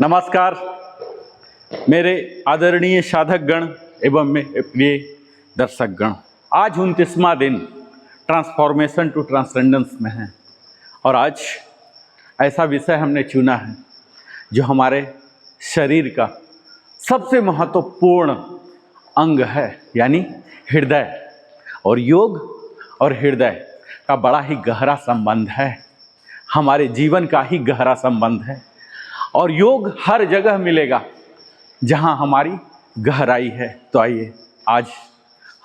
नमस्कार मेरे आदरणीय साधकगण एवं मेरे प्रिय दर्शकगण। आज 29वां दिन ट्रांसफॉर्मेशन टू ट्रांसेंडेंस में है और आज ऐसा विषय हमने चुना है जो हमारे शरीर का सबसे महत्वपूर्ण अंग है, यानी हृदय। और योग और हृदय का बड़ा ही गहरा संबंध है, हमारे जीवन का ही गहरा संबंध है। और योग हर जगह मिलेगा जहां हमारी गहराई है। तो आइए आज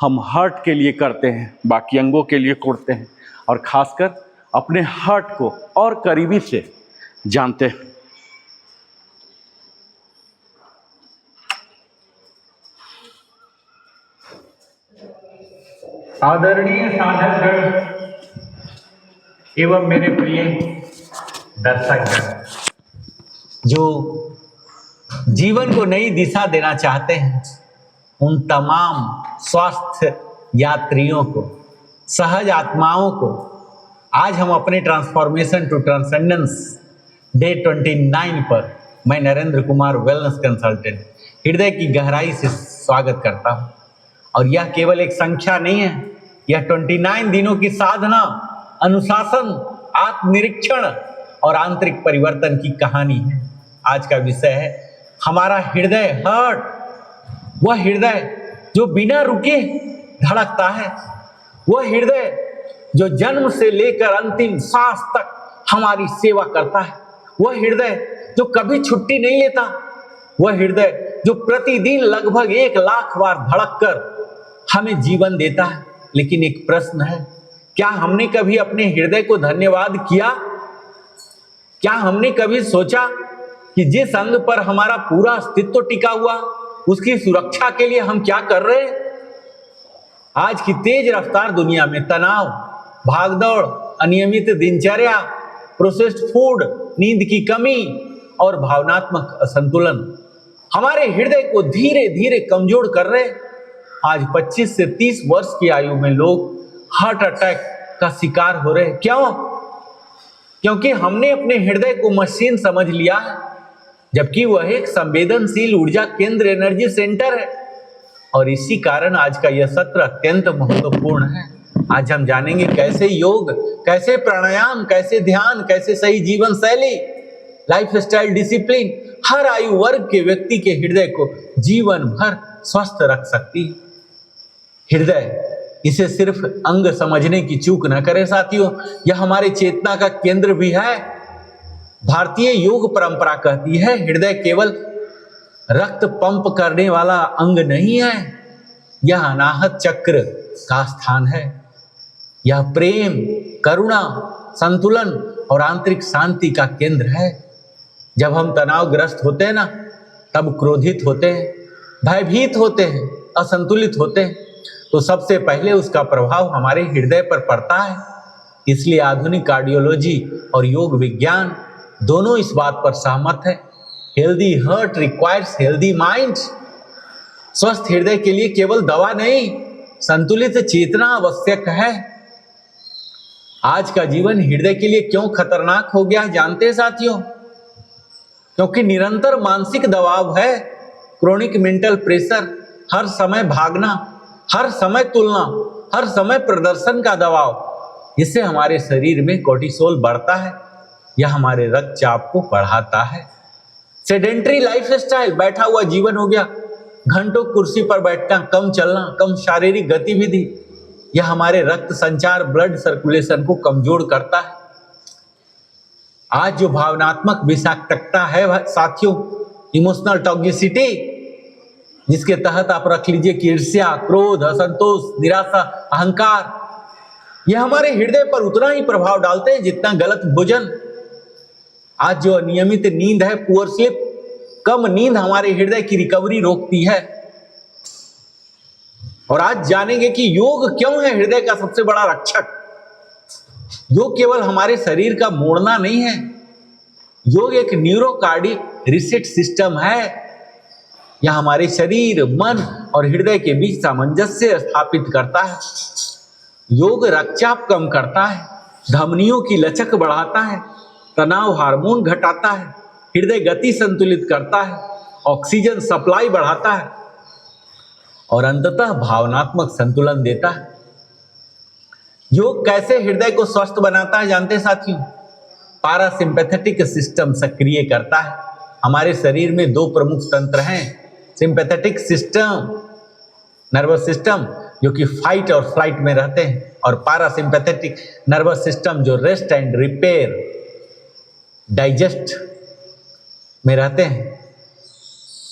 हम हार्ट के लिए करते हैं, बाकी अंगों के लिए करते हैं और खासकर अपने हार्ट को और करीबी से जानते हैं। आदरणीय साधकगण एवं मेरे प्रिय दर्शकगण, जो जीवन को नई दिशा देना चाहते हैं, उन तमाम स्वास्थ्य यात्रियों को, सहज आत्माओं को आज हम अपने ट्रांसफॉर्मेशन टू ट्रांसेंडेंस डे 29 पर मैं नरेंद्र कुमार वेलनेस कंसल्टेंट हृदय की गहराई से स्वागत करता हूँ। और यह केवल एक संख्या नहीं है, यह 29 दिनों की साधना, अनुशासन, आत्मनिरीक्षण और आंतरिक परिवर्तन की कहानी है। आज का विषय है हमारा हृदय, हार्ट। वह हृदय जो बिना रुके धड़कता है, वह हृदय जो जन्म से लेकर अंतिम सांस तक हमारी सेवा करता है, वह हृदय जो कभी छुट्टी नहीं लेता, वह हृदय जो प्रतिदिन लगभग 1 लाख बार धड़ककर हमें जीवन देता है। लेकिन एक प्रश्न है, क्या हमने कभी अपने हृदय को धन्यवाद किया? क्या हमने कभी सोचा कि जिस अंग पर हमारा पूरा अस्तित्व टिका हुआ, उसकी सुरक्षा के लिए हम क्या कर रहे हैं? आज की तेज रफ्तार दुनिया में तनाव, भागदौड़, अनियमित दिनचर्या, प्रोसेस्ड फूड, नींद की कमी और भावनात्मक असंतुलन हमारे हृदय को धीरे धीरे कमजोर कर रहे। आज 25 से 30 वर्ष की आयु में लोग हार्ट अटैक का शिकार हो रहे। क्यों? क्योंकि हमने अपने हृदय को मशीन समझ लिया है, जबकि वह एक संवेदनशील ऊर्जा केंद्र, एनर्जी सेंटर है। और इसी कारण आज का यह सत्र अत्यंत महत्वपूर्ण है। आज हम जानेंगे कैसे योग, कैसे प्राणायाम, कैसे ध्यान, कैसे सही जीवन शैली, लाइफस्टाइल डिसिप्लिन हर आयु वर्ग के व्यक्ति के हृदय को जीवन भर स्वस्थ रख सकती है। हृदय, इसे सिर्फ अंग समझने की चूक न करें साथियों, यह हमारे चेतना का केंद्र भी है। भारतीय योग परंपरा कहती है हृदय केवल रक्त पंप करने वाला अंग नहीं है, यह अनाहत चक्र का स्थान है। यह प्रेम, करुणा, संतुलन और आंतरिक शांति का केंद्र है। जब हम तनावग्रस्त होते हैं ना, तब क्रोधित होते हैं, भयभीत होते हैं, असंतुलित होते हैं, तो सबसे पहले उसका प्रभाव हमारे हृदय पर पड़ता है। इसलिए आधुनिक कार्डियोलॉजी और योग विज्ञान दोनों इस बात पर सहमत है, healthy heart requires healthy mind. स्वस्थ हृदय के लिए केवल दवा नहीं, संतुलित चेतना आवश्यक है। आज का जीवन हृदय के लिए क्यों खतरनाक हो गया है जानते हैं साथियों? क्योंकि निरंतर मानसिक दबाव है, क्रोनिक मेंटल प्रेशर, हर समय भागना, हर समय तुलना, हर समय प्रदर्शन का दबाव। इससे हमारे शरीर में कोर्टिसोल बढ़ता है, यह हमारे रक्तचाप को बढ़ाता है। सेडेंटरी लाइफस्टाइल, बैठा हुआ जीवन हो गया, घंटों कुर्सी पर बैठना, कम चलना, कम शारीरिक गतिविधि, यह हमारे रक्त संचार, ब्लड सर्कुलेशन को कमजोर करता है। आज जो भावनात्मक विषाक्तता है साथियों, इमोशनल टॉक्सिसिटी, जिसके तहत आप रख लीजिए कि ईर्ष्या, क्रोध, असंतोष, निराशा, अहंकार, यह हमारे हृदय पर उतना ही प्रभाव डालते हैं जितना गलत भोजन। आज जो अनियमित नींद है, पुअर स्लीप, कम नींद हमारे हृदय की रिकवरी रोकती है। और आज जानेंगे कि योग क्यों है हृदय का सबसे बड़ा रक्षक। योग केवल हमारे शरीर का मोड़ना नहीं है, योग एक न्यूरोकार्डिक रिसेट सिस्टम है। यह हमारे शरीर, मन और हृदय के बीच सामंजस्य स्थापित करता है। योग रक्तचाप कम करता है, धमनियों की लचक बढ़ाता है, तनाव हार्मोन घटाता है, हृदय गति संतुलित करता है, ऑक्सीजन सप्लाई बढ़ाता है और अंततः भावनात्मक संतुलन देता है। योग कैसे हृदय को स्वस्थ बनाता है जानते हैं साथियों? पारासिम्पैथेटिक सिस्टम सक्रिय करता है। हमारे शरीर में दो प्रमुख तंत्र हैं, सिंपैथेटिक सिस्टम नर्वस सिस्टम जो कि फाइट और फ्लाइट में रहते हैं, और पारासिम्पैथेटिक नर्वस सिस्टम जो रेस्ट एंड रिपेयर डाइजेस्ट में रहते हैं।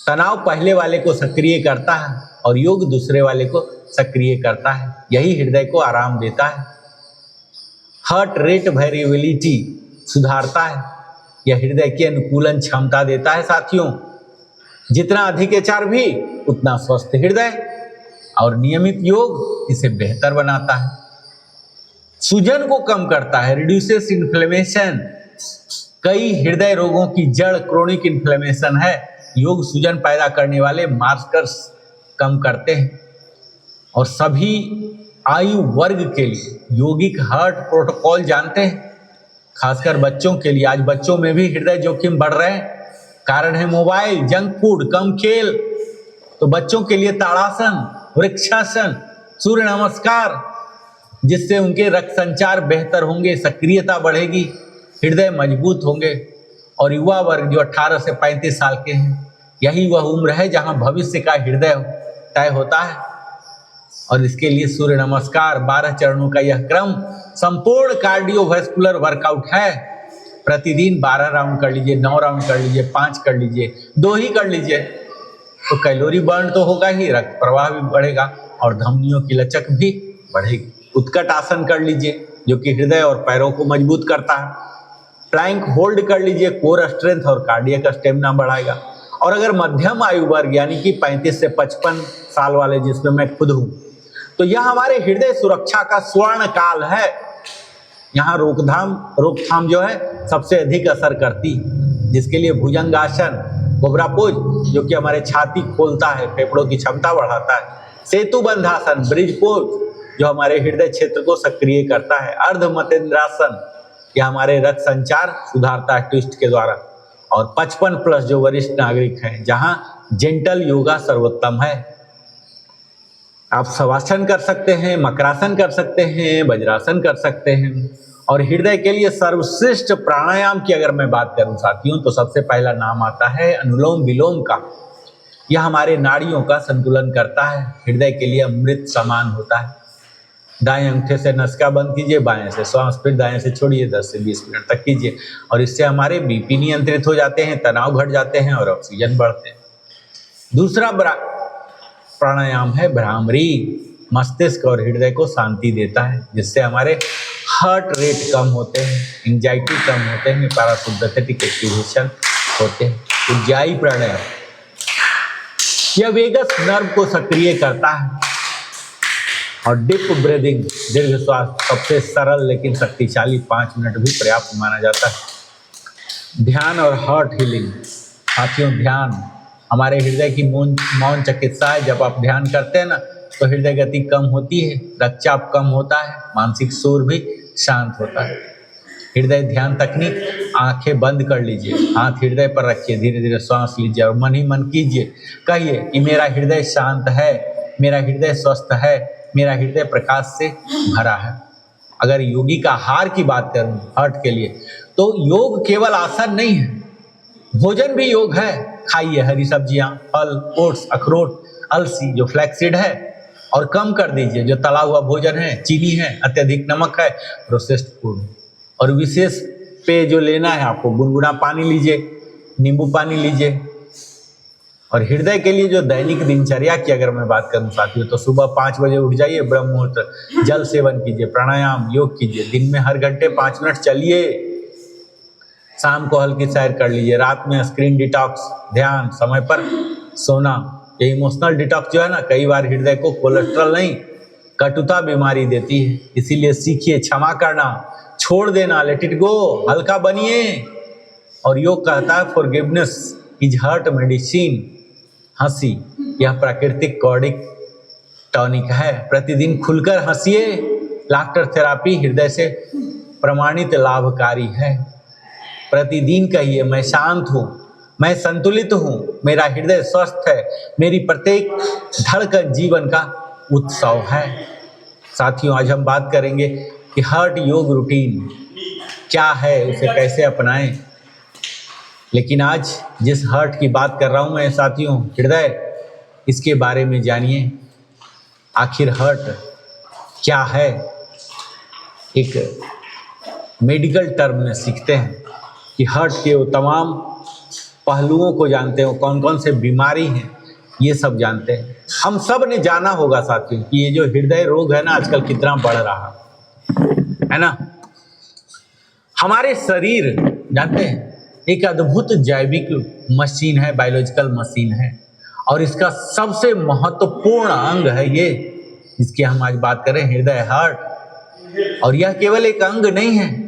तनाव पहले वाले को सक्रिय करता है और योग दूसरे वाले को सक्रिय करता है। यही हृदय को आराम देता है। हार्ट रेट वेरिएबिलिटी सुधारता है। यह हृदय की अनुकूलन क्षमता देता है साथियों। जितना अधिक एचआर भी उतना स्वस्थ हृदय, और नियमित योग इसे बेहतर बनाता है। सूजन को कम करता है, रिड्यूसेस इन्फ्लेमेशन। कई हृदय रोगों की जड़ क्रोनिक इन्फ्लेमेशन है। योग सूजन पैदा करने वाले मार्कर्स कम करते हैं। और सभी आयु वर्ग के लिए यौगिक हार्ट प्रोटोकॉल जानते हैं, खासकर बच्चों के लिए। आज बच्चों में भी हृदय जोखिम बढ़ रहे हैं। कारण है मोबाइल, जंक फूड, कम खेल। तो बच्चों के लिए ताड़ासन, वृक्षासन, सूर्य नमस्कार, जिससे उनके रक्त संचार बेहतर होंगे, सक्रियता बढ़ेगी, हृदय मजबूत होंगे। और युवा वर्ग जो 18 से 35 साल के हैं, यही वह उम्र है जहां भविष्य का हृदय तय होता है। और इसके लिए सूर्य नमस्कार 12 चरणों का यह क्रम संपूर्ण कार्डियोवैस्कुलर वर्कआउट है। प्रतिदिन 12 राउंड कर लीजिए, 9 राउंड कर लीजिए, 5 कर लीजिए, 2 ही कर लीजिए, तो कैलोरी बर्न तो होगा ही, रक्त प्रवाह भी बढ़ेगा और धमनियों की लचक भी बढ़ेगी। उत्कट आसन कर लीजिए जो कि हृदय और पैरों को मजबूत करता है। प्लैंक होल्ड कर लीजिए, कोर स्ट्रेंथ और कार्डियक स्टेमिना बढ़ाएगा। और अगर मध्यम आयु वर्ग यानी कि 35 से 55 साल वाले, जिसमें मैं खुद हूं, तो यह हमारे हृदय सुरक्षा का स्वर्ण काल है। यहाँ रोकथाम जो है सबसे अधिक असर करती है, जिसके लिए भुजंगासन, कोबरा पोज जो कि हमारे छाती खोलता है, फेफड़ों की क्षमता बढ़ाता है। सेतु बंधासन, ब्रिज पोज जो हमारे हृदय क्षेत्र को सक्रिय करता है। अर्ध मतेंद्रासन, यह हमारे रक्त संचार सुधारता है ट्विस्ट के द्वारा। और 55 प्लस जो वरिष्ठ नागरिक हैं, जहां जेंटल योगा सर्वोत्तम है। आप शवासन कर सकते हैं, मकरासन कर सकते हैं, वज्रासन कर सकते हैं। और हृदय के लिए सर्वश्रेष्ठ प्राणायाम की अगर मैं बात करूं साथियों, तो सबसे पहला नाम आता है अनुलोम विलोम का। यह हमारे नाड़ियों का संतुलन करता है, हृदय के लिए अमृत समान होता है। दाएं अंगूठे से नसका बंद कीजिए, बाएं से श्वास, फिर दाएं से छोड़िए, 10 से 20 मिनट तक कीजिए। और इससे हमारे बीपी नियंत्रित हो जाते हैं, तनाव घट जाते हैं और ऑक्सीजन बढ़ते हैं। दूसरा प्राणायाम है भ्रामरी। मस्तिष्क और हृदय को शांति देता है, जिससे हमारे हार्ट रेट कम होते हैं, एंजाइटी कम होते हैं, पैरासिम्पैथेटिक एक्टिवेशन होते हैं। उज्जाई प्राणायाम, यह वेगस नर्व को सक्रिय करता है। और डीप ब्रीदिंग, दीर्घ श्वास, सबसे सरल लेकिन शक्तिशाली, 5 मिनट भी पर्याप्त माना जाता है। ध्यान और हार्ट हीलिंग, साथियों ध्यान हमारे हृदय की मौन चिकित्सा है। जब आप ध्यान करते हैं ना, तो हृदय गति कम होती है, रक्तचाप कम होता है, मानसिक शोर भी शांत होता है। हृदय ध्यान तकनीक, आंखें बंद कर लीजिए, हाथ हृदय पर रखिए, धीरे धीरे श्वास लीजिए और मन ही मन कीजिए, कहिए कि मेरा हृदय शांत है, मेरा हृदय स्वस्थ है, मेरा हृदय प्रकाश से भरा है। अगर योगी का आहार की बात करूं हार्ट के लिए, तो योग केवल आसन नहीं है, भोजन भी योग है। खाइए हरी सब्जियां, फल, ओट्स, अखरोट, अलसी जो फ्लैक्सीड है, और कम कर दीजिए जो तला हुआ भोजन है, चीनी है, अत्यधिक नमक है, प्रोसेस्ड फूड। और विशेष पेय जो लेना है आपको, गुनगुना पानी लीजिए, नींबू पानी लीजिए। और हृदय के लिए जो दैनिक दिनचर्या की अगर मैं बात करूं साथियों, तो सुबह 5 बजे उठ जाइए, ब्रह्म मुहूर्त, जल सेवन कीजिए, प्राणायाम, योग कीजिए, दिन में हर घंटे 5 मिनट चलिए, शाम को हल्की सैर कर लीजिए, रात में स्क्रीन डिटॉक्स, ध्यान, समय पर सोना। ये इमोशनल डिटॉक्स जो है ना, कई बार हृदय को कोलेस्ट्रॉल नहीं, कटुता बीमारी देती है। इसीलिए सीखिए क्षमा करना, छोड़ देना, लेट इट गो, हल्का बनिए। और योग कहता है फॉरगिवनेस इज हार्ट मेडिसिन। हंसी यह प्राकृतिक कॉर्डिक टॉनिक है। प्रतिदिन खुलकर हंसिए। लाफ्टर थेरापी हृदय से प्रमाणित लाभकारी है। प्रतिदिन कहिए, मैं शांत हूँ, मैं संतुलित हूँ, मेरा हृदय स्वस्थ है, मेरी प्रत्येक धड़कन जीवन का उत्सव है। साथियों, आज हम बात करेंगे कि हार्ट योग रूटीन क्या है, उसे कैसे अपनाएं। लेकिन आज जिस हार्ट की बात कर रहा हूं मैं साथियों, हृदय, इसके बारे में जानिए। आखिर हार्ट क्या है, एक मेडिकल टर्म में सीखते हैं कि हार्ट के वो तमाम पहलुओं को जानते हो, कौन कौन से बीमारी हैं ये सब जानते हैं। हम सब ने जाना होगा साथियों कि ये जो हृदय रोग है ना आजकल कितना बढ़ रहा है ना। हमारे शरीर जानते हैं एक अद्भुत जैविक मशीन है, बायोलॉजिकल मशीन है, और इसका सबसे महत्वपूर्ण अंग है ये, जिसकी हम आज बात करें, हृदय, हार्ट। और यह केवल एक अंग नहीं है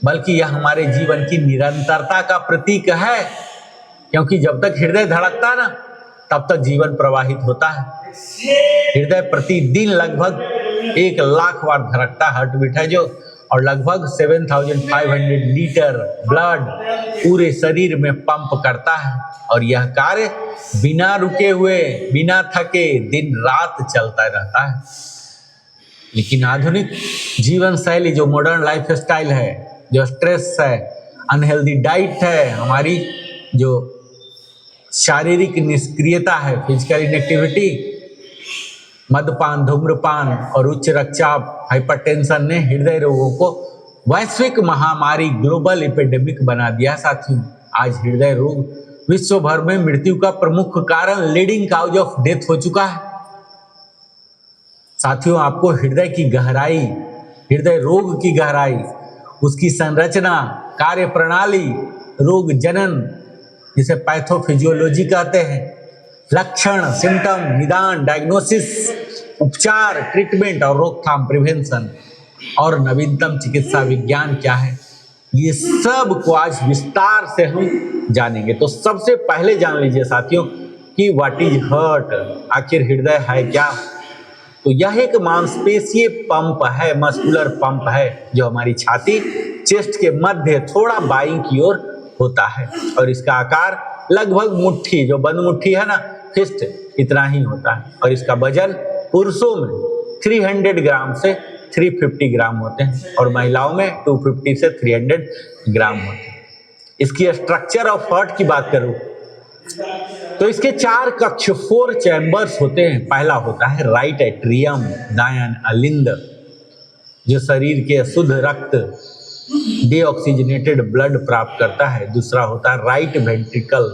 बल्कि यह हमारे जीवन की निरंतरता का प्रतीक है, क्योंकि जब तक हृदय धड़कता है ना तब तक जीवन प्रवाहित होता है। हृदय प्रतिदिन लगभग 1,00,000 बार धड़कता, हार्ट बीट है जो, और लगभग 7,500 लीटर ब्लड पूरे शरीर में पंप करता है। और यह कार्य बिना रुके हुए, बिना थके दिन रात चलता रहता है। लेकिन आधुनिक जीवन शैली, जो मॉडर्न लाइफ स्टाइल है, जो स्ट्रेस है, अनहेल्दी डाइट है, हमारी जो शारीरिक निष्क्रियता है, फिजिकल इनएक्टिविटी, मद्यपान, धूम्रपान और उच्च रक्तचाप, हाइपरटेंशन ने हृदय रोगों को वैश्विक महामारी, ग्लोबल एपिडेमिक बना दिया। साथियों, आज हृदय रोग विश्व भर में मृत्यु का प्रमुख कारण, लीडिंग काउज ऑफ डेथ हो चुका है। साथियों, आपको हृदय की गहराई, हृदय रोग की गहराई, उसकी संरचना, कार्य प्रणाली, रोग जनन जिसे पैथोफिजियोलॉजी कहते हैं, लक्षण, सिम्टम, निदान, डायग्नोसिस, उपचार, ट्रीटमेंट और रोकथाम, प्रिवेंशन, और नवीनतम चिकित्सा विज्ञान क्या है, ये सब को आज विस्तार से हम जानेंगे। तो सबसे पहले जान लीजिए साथियों कि व्हाट इज हार्ट, आखिर हृदय है क्या। तो यह एक मांसपेशीय पंप है, मस्कुलर पंप है, जो हमारी छाती, चेस्ट के मध्य थोड़ा बाईं की ओर होता है, और इसका आकार लगभग मुट्ठी, जो बंद मुट्ठी है ना, फिस्ट, इतना ही होता है। और इसका वजन पुरुषों में 300 ग्राम से 350 ग्राम होते हैं, और महिलाओं में 250 से 300 ग्राम होते हैं। इसकी स्ट्रक्चर ऑफ हार्ट की बात करूं तो इसके 4 कक्ष, 4 चैम्बर्स होते हैं। पहला होता है राइट एट्रियम, दायां अलिंद, जो शरीर के शुद्ध रक्त, डीऑक्सीजनेटेड ब्लड प्राप्त करता है। दूसरा होता है राइट वेंट्रिकल,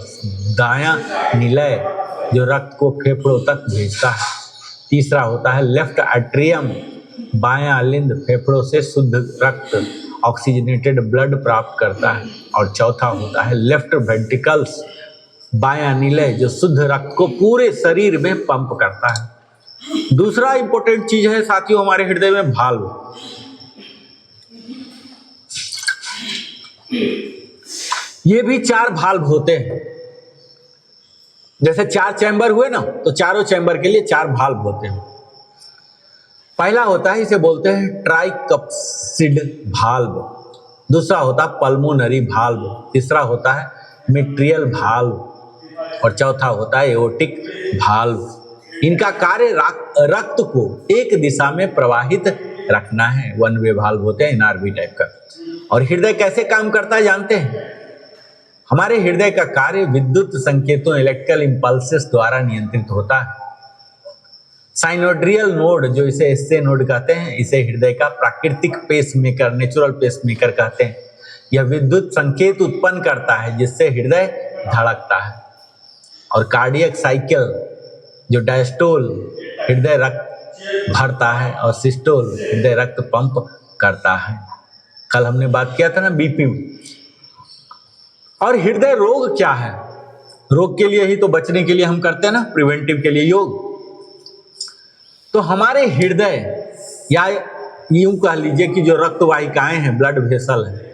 दायां निलय, जो रक्त को फेफड़ों तक भेजता है। तीसरा होता है लेफ्ट एट्रियम, बायां अलिंद, फेफड़ों से शुद्ध रक्त, ऑक्सीजनेटेड ब्लड प्राप्त करता है। और चौथा होता है लेफ्ट वेंट्रिकल्स, बायां निलय, जो शुद्ध रक्त को पूरे शरीर में पंप करता है। दूसरा इंपॉर्टेंट चीज है साथियों हमारे हृदय में वाल्व। ये भी 4 वाल्व होते हैं। जैसे 4 चैम्बर हुए ना, तो चारों चैम्बर के लिए 4 वाल्व होते हैं। पहला होता है, इसे बोलते हैं ट्राइकप्सिड वाल्व। दूसरा होता है पल्मोनरी वाल्व। तीसरा होता है मिट्रियल वाल्व, और चौथा होता है एओर्टिक वाल्व। इनका कार्य रक्त को एक दिशा में प्रवाहित रखना है। वन वे वाल्व होते हैं, एनआरवी टाइप का। और हृदय कैसे काम करता है जानते हैं? हमारे हृदय का कार्य विद्युत संकेतों, इलेक्ट्रिकल इंपल्सेस द्वारा नियंत्रित होता है। साइनोड्रियल नोड, जो इसे एसए नोड कहते हैं, इसे हृदय का प्राकृतिक पेसमेकर, नेचुरल पेसमेकर कहते हैं। यह विद्युत संकेत उत्पन्न करता है जिससे हृदय धड़कता है। और कार्डियक साइकिल, जो डायस्टोल हृदय रक्त भरता है, और सिस्टोल हृदय रक्त पंप करता है। कल हमने बात किया था ना बीपी। और हृदय रोग क्या है? रोग के लिए ही तो बचने के लिए हम करते हैं ना, प्रिवेंटिव के लिए योग। तो हमारे हृदय, या यूं कह लीजिए कि जो रक्त वाहिकाएं हैं, ब्लड वेसल है,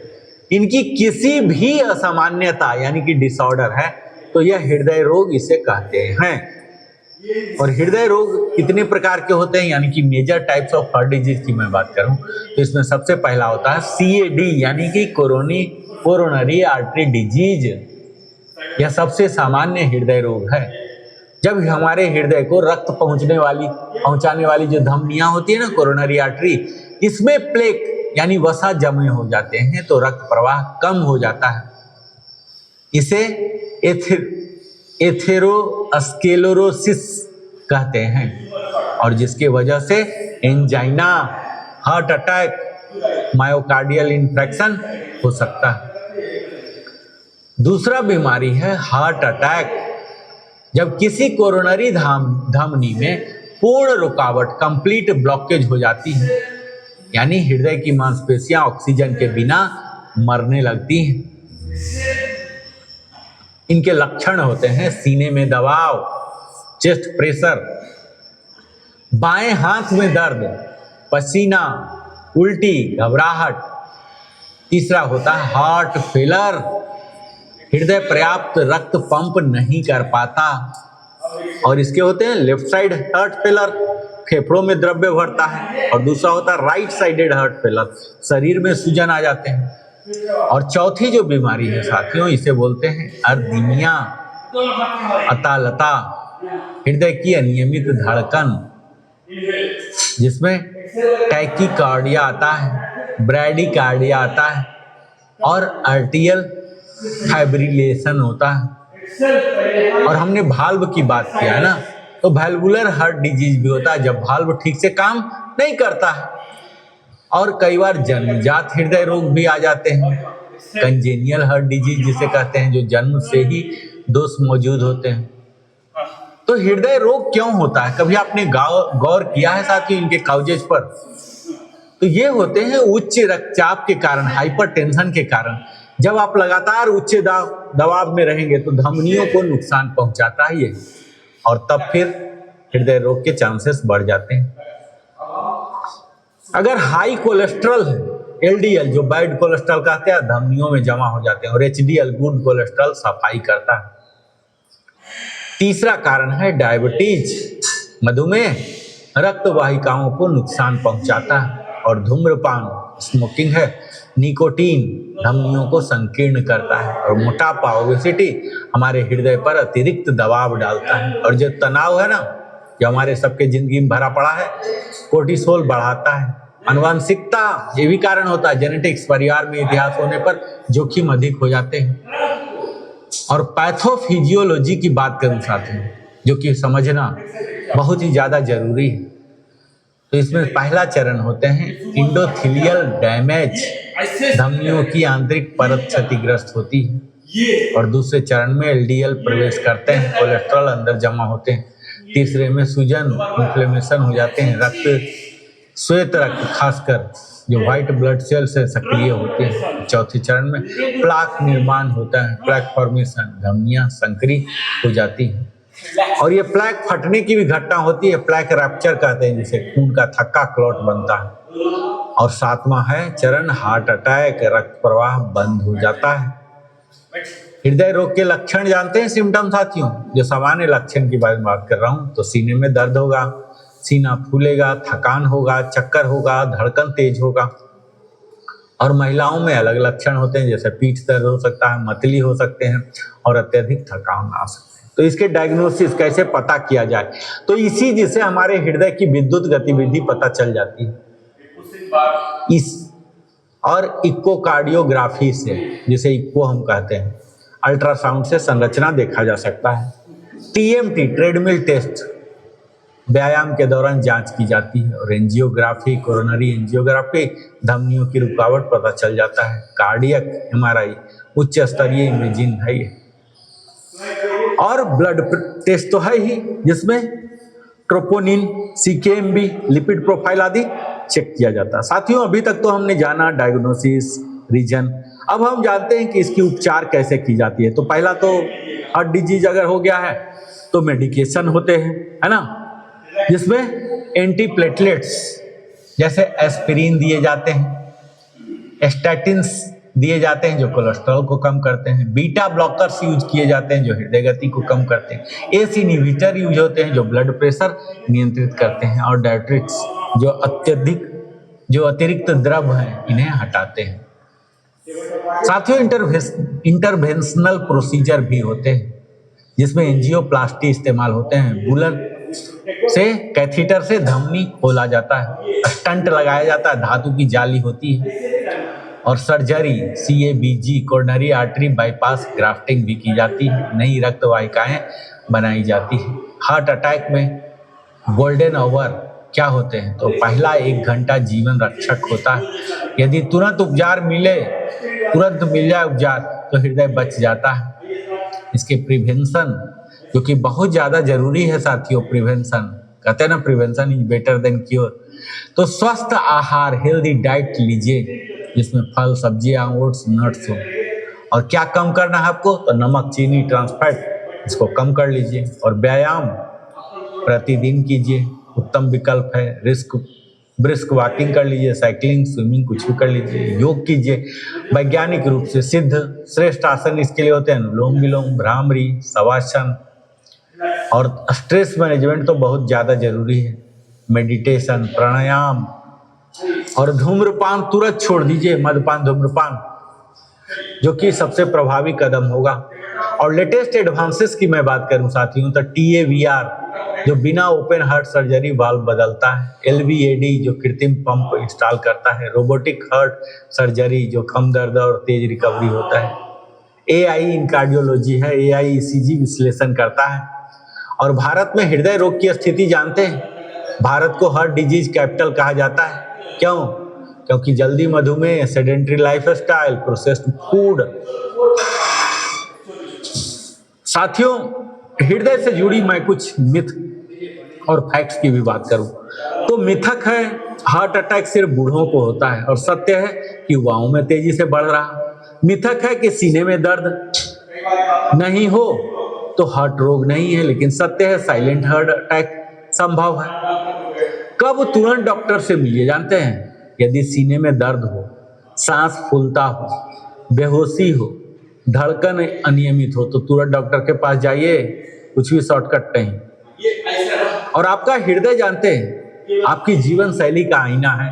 इनकी किसी भी असामान्यता यानी कि डिसऑर्डर है तो यह हृदय रोग इसे कहते हैं। और हृदय रोग कितने प्रकार के होते हैं, यानी कि major types of heart disease की मैं बात करूं तो इसमें सबसे पहला होता है CAD यानी कि कोरोनरी आर्टरी डिजीज, यह सबसे सामान्य हृदय रोग है। जब हमारे हृदय को रक्त पहुंचाने वाली जो धमनियां होती है ना, कोरोनरी आर्टरी, इसमें प्लेक यानी वसा जमे हो जाते हैं तो रक्त प्रवाह कम हो जाता है। इसे एथेरोस्क्लेरोसिस कहते हैं और जिसके वजह से angina, heart attack, myocardial infection हो सकता है। दूसरा बीमारी है हार्ट अटैक। जब किसी कोरोनरी धमनी में पूर्ण रुकावट, कंप्लीट ब्लॉकेज हो जाती है, यानी हृदय की मांसपेशियां ऑक्सीजन के बिना मरने लगती हैं। इनके लक्षण होते हैं सीने में दबाव, चेस्ट प्रेशर, बाएं हाथ में दर्द, पसीना, उल्टी, घबराहट। तीसरा होता है हार्ट फेलर, हृदय पर्याप्त रक्त पंप नहीं कर पाता। और इसके होते हैं लेफ्ट साइड हार्ट फेलर, फेफड़ों में द्रव्य भरता है। और दूसरा होता है राइट साइडेड हार्ट फेलर, शरीर में सूजन आ जाते हैं। और चौथी जो बीमारी है साथियों, इसे बोलते हैं अर्दीमिया, अतालता, हृदय की अनियमित धड़कन, जिसमें टैकीकार्डिया आता है, ब्रैडीकार्डिया आता है और आर्टियल फाइब्रिलेशन होता है। और हमने भाल्व की बात किया है ना, तो वैल्वुलर हार्ट डिजीज भी होता है जब भाल्व ठीक से काम नहीं करता है। और कई बार जन्मजात हृदय रोग भी आ जाते हैं, कंजेनियल हार्ट डिजीज जिसे कहते हैं, जो जन्म से ही दोष मौजूद होते हैं। तो हृदय रोग क्यों होता है, कभी आपने गौर किया है साथियों इनके काउजेज पर? तो ये होते हैं उच्च रक्तचाप के कारण, हाइपरटेंशन के कारण। जब आप लगातार उच्च दबाव में रहेंगे तो धमनियों को नुकसान पहुंचाता है ये, और तब फिर हृदय रोग के चांसेस बढ़ जाते हैं। अगर हाई कोलेस्ट्रॉल है, एलडीएल जो बैड कोलेस्ट्रॉल कहते हैं, धमनियों में जमा हो जाते हैं, और एचडीएल गुड कोलेस्ट्रॉल सफाई करता है। तीसरा कारण है डायबिटीज, मधुमेह रक्त वाहिकाओं को नुकसान पहुंचाता है। और धूम्रपान, स्मोकिंग है, निकोटीन धमनियों को संकीर्ण करता है। और मोटापा, ओबेसिटी हमारे हृदय पर अतिरिक्त दबाव डालता है। और जो तनाव है ना, जो हमारे सबके जिंदगी में भरा पड़ा है, कोर्टिसोल बढ़ाता है। आनुवंशिकता, ये भी कारण होता है, जेनेटिक्स, परिवार में इतिहास होने पर जोखिम अधिक हो जाते हैं। और पैथोफिजियोलॉजी की बात करूं साथियों, जो कि समझना बहुत ही ज्यादा जरूरी है, तो इसमें पहला चरण होते हैं इंडोथीलियल डैमेज, धमनियों की आंतरिक परत क्षतिग्रस्त होती है। और दूसरे चरण में एलडीएल प्रवेश करते हैं, कोलेस्ट्रॉल अंदर जमा होते हैं। तीसरे में सूजन, इन्फ्लेमेशन हो जाते हैं, श्वेत रक्त खासकर जो व्हाइट ब्लड सेल से सक्रिय होते हैं। चौथे चरण में प्लाक निर्माण होता है, प्लाक फॉर्मेशन, धमनियां संकरी हो जाती हैं। और ये प्लेक फटने की भी घटना होती है, प्लेक रैप्चर कहते हैं, जिसे खून का थक्का क्लॉट बनता है। और सातवां है चरण हार्ट अटैक, रक्त प्रवाह बंद हो जाता है। हृदय रोग के लक्षण जानते हैं सिम्टम साथियों, जो सामान्य लक्षण की बात कर रहा हूं, तो सीने में दर्द होगा, सीना फूलेगा, थकान होगा, चक्कर होगा, धड़कन तेज होगा। और महिलाओं में अलग लक्षण होते हैं, जैसे पीठ दर्द हो सकता है, मतली हो सकते हैं और अत्यधिक थकान आ सकते हैं। तो इसके डायग्नोसिस कैसे पता किया जाए, तो इसी जिसे हमारे हृदय की विद्युत गतिविधि पता चल जाती है इस, और इकोकार्डियोग्राफी से, जिसे इको हम कहते हैं, अल्ट्रासाउंड से संरचना देखा जा सकता है। टीएमटी, ट्रेडमिल टेस्ट, व्यायाम के दौरान जांच की जाती है। और एंजियोग्राफी, कोरोनरी एंजियोग्राफी, धमनियों की रुकावट पता चल जाता है। कार्डियक एमआरआई, उच्च स्तरीय इमेजिंग है ये। और ब्लड टेस्ट तो है ही, जिसमें ट्रोपोनिन, सीकेएमबी, लिपिड प्रोफाइल आदि चेक किया जाता है। साथियों, अभी तक तो हमने जाना डायग्नोसिस, रीजन। अब हम जानते हैं कि इसकी उपचार कैसे की जाती है। तो पहला तो हार्ट डिजीज अगर हो गया है तो मेडिकेशन होते हैं, है ना, जिसमें एंटीप्लेटलेट्स जैसे एस्पिरिन दिए जाते हैं, स्टैटिन्स दिए जाते हैं जो कोलेस्ट्रॉल को कम करते हैं, बीटा ब्लॉकर्स यूज किए जाते हैं जो हृदय गति को कम करते हैं, एस इनहिबिटर यूज होते हैं जो ब्लड प्रेशर नियंत्रित करते हैं, और डायट्रिक्स जो अतिरिक्त द्रव हैं इन्हें हटाते हैं। साथियों, इंटरवेंशनल प्रोसीजर भी होते हैं जिसमें एंजियोप्लास्टी इस्तेमाल होते हैं। बुलर से कैथीटर से धमनी खोला जाता है, स्टंट लगाया जाता है, धातु की जाली होती है। और surgery CABG coronary artery bypass grafting भी की जाती है, नई रक्त वाहिकाएं बनाई जाती है। हार्ट अटैक में गोल्डन आवर क्या होते हैं? तो पहला 1 घंटा जीवन रक्षक होता है। यदि तुरंत मिल जाए उपचार तो हृदय बच जाता है। इसके प्रिवेंशन, जो कि बहुत ज्यादा जरूरी है साथियों, प्रिवेंशन कहते हैं ना, prevention is better than cure. तो स्वस्थ आहार, हेल्दी डाइट लीजिए जिसमें फल, सब्जियां, ओट्स, नट्स हो। और क्या कम करना है आपको? तो नमक, चीनी, ट्रांसफैट, इसको कम कर लीजिए। और व्यायाम प्रतिदिन कीजिए, उत्तम विकल्प है। ब्रिस्क वॉकिंग कर लीजिए, साइकिलिंग, स्विमिंग, कुछ भी कर लीजिए। योग कीजिए। वैज्ञानिक रूप से सिद्ध श्रेष्ठ आसन इसके लिए होते हैं अनुलोम विलोम, भ्रामरी, शवासन। और स्ट्रेस मैनेजमेंट तो बहुत ज्यादा जरूरी है, मेडिटेशन, प्राणायाम। और धूम्रपान तुरंत छोड़ दीजिए, मद्यपान, धूम्रपान, जो कि सबसे प्रभावी कदम होगा। और लेटेस्ट एडवांसेस की मैं बात करूं साथियों, तो TAVR जो बिना ओपन हार्ट सर्जरी वाल्व बदलता है, LVAD जो कृत्रिम पंप इंस्टॉल करता है, रोबोटिक हार्ट सर्जरी जो कम दर्द और तेज रिकवरी होता है, AI इन कार्डियोलॉजी है, AI ECG विश्लेषण करता है। और भारत में हृदय रोग की स्थिति जानते हैं? भारत को हार्ट डिजीज कैपिटल कहा जाता है। क्यों? क्योंकि जल्दी मधुमेह, सेडेंट्री लाइफस्टाइल, प्रोसेस्ड फूड। साथियों, हृदय से जुड़ी मैं कुछ मिथ और फैक्ट्स की भी बात करूं तो मिथक है हार्ट अटैक सिर्फ बूढ़ों को होता है, और सत्य है कि युवाओं में तेजी से बढ़ रहा। मिथक है कि सीने में दर्द नहीं हो तो हार्ट रोग नहीं है, लेकिन सत्य है साइलेंट हार्ट अटैक संभव है। कब तुरंत डॉक्टर से मिलिए जानते हैं? यदि सीने में दर्द हो, सांस फूलता हो, बेहोशी हो, धड़कन अनियमित हो तो तुरंत डॉक्टर के पास जाइए, कुछ भी शॉर्टकट नहीं। और आपका हृदय जानते हैं आपकी जीवन शैली का आईना है।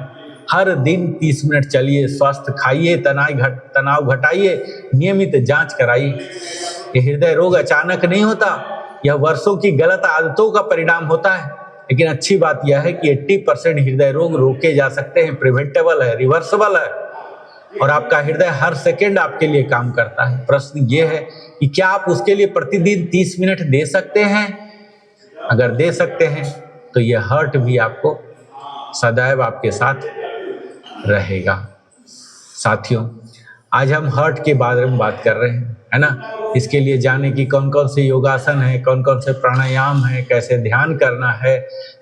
हर दिन 30 मिनट चलिए, स्वस्थ खाइए, तनाव घटाइए, नियमित जांच कराइए। ये हृदय रोग अचानक नहीं होता, यह वर्षों की गलत आदतों का परिणाम होता है। लेकिन अच्छी बात यह है कि 80% हृदय रोग रोके जा सकते हैं, प्रिवेंटेबल है, रिवर्सेबल है। और आपका हृदय हर सेकंड आपके लिए काम करता है। प्रश्न ये है कि क्या आप उसके लिए प्रतिदिन 30 मिनट दे सकते हैं? अगर दे सकते हैं तो यह हार्ट भी आपको सदैव आपके साथ रहेगा। साथियों, आज हम हार्ट के बारे में बात कर रहे हैं, है ना। इसके लिए जाने की कौन कौन से योगासन है, कौन कौन से प्राणायाम है, कैसे ध्यान करना है,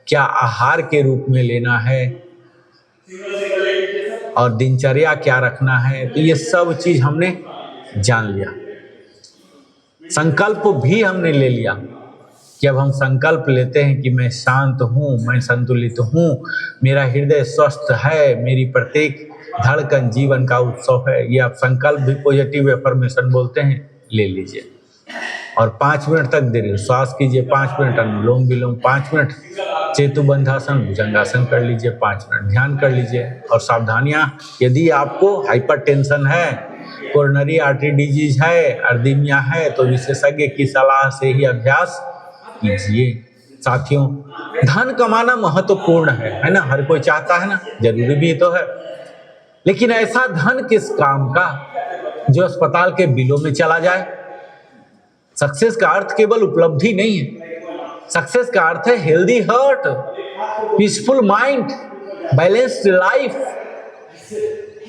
क्या आहार के रूप में लेना है, और दिनचर्या क्या रखना है, तो ये सब चीज हमने जान लिया। संकल्प भी हमने ले लिया कि अब हम संकल्प लेते हैं कि मैं शांत हूँ, मैं संतुलित हूँ, मेरा हृदय स्वस्थ है, मेरी प्रत्येक धड़कन जीवन का उत्सव है। ये आप संकल्प भी पॉजिटिव एफर्मेशन बोलते हैं, ले लीजिए। और 5 मिनट तक धीरे श्वास कीजिए, 5 मिनट अनुलोम विलोम, 5 मिनट चेतुबंधासन, भुजंगासन कर लीजिए, 5 मिनट ध्यान कर लीजिए। और सावधानियां, यदि आपको हाइपरटेंशन है, कोरोनरी आर्टरी डिजीज है, अर्दीमिया है, तो विशेषज्ञ की सलाह से ही अभ्यास कीजिए। साथियों, धन कमाना महत्वपूर्ण है ना, हर कोई चाहता है ना, जरूरी भी तो है। लेकिन ऐसा धन किस काम का जो अस्पताल के बिलों में चला जाए? सक्सेस का अर्थ केवल उपलब्धि नहीं है, सक्सेस का अर्थ है healthy heart, peaceful mind, balanced life.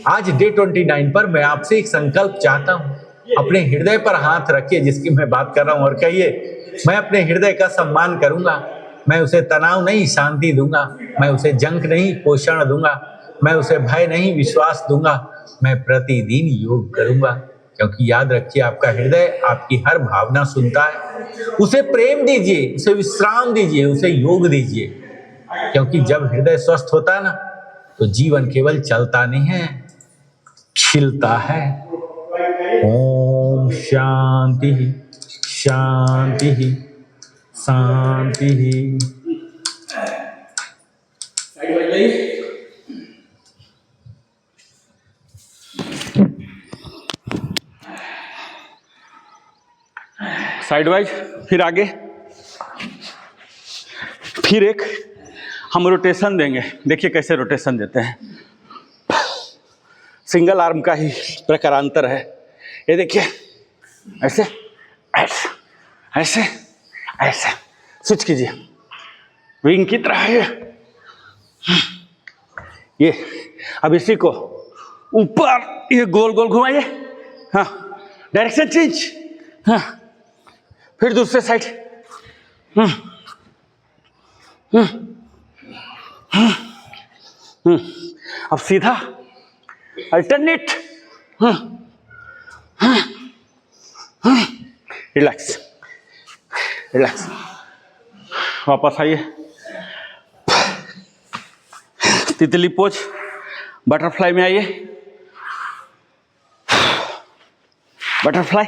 आज डे 29 पर मैं आपसे एक संकल्प चाहता हूं। अपने हृदय पर हाथ रखिए जिसकी मैं बात कर रहा हूं, और कहिए मैं अपने हृदय का सम्मान करूंगा, मैं उसे तनाव नहीं शांति दूंगा, मैं उसे जंक नहीं पोषण दूंगा, मैं उसे भय नहीं विश्वास दूंगा, मैं प्रतिदिन योग करूंगा। क्योंकि याद रखिए, आपका हृदय आपकी हर भावना सुनता है। उसे प्रेम दीजिए, उसे विश्राम दीजिए, उसे योग दीजिए। क्योंकि जब हृदय स्वस्थ होता है ना, तो जीवन केवल चलता नहीं है, खिलता है। ओम शांति शांति शांति। साइड वाइज, फिर आगे, फिर एक हम रोटेशन देंगे। देखिए कैसे रोटेशन देते हैं, सिंगल आर्म का ही प्रकारांतर है। ये देखिए ऐसे ऐसे ऐसे ऐसे स्विच कीजिए, विंग की तरह ये। अब इसी को ऊपर ये गोल गोल घुमाइए, हाँ, डायरेक्शन चेंज, हाँ, फिर दूसरे साइड, अब सीधा अल्टरनेट, रिलैक्स रिलैक्स, वापस आइए, तितली पोज, बटरफ्लाई में आइए, बटरफ्लाई,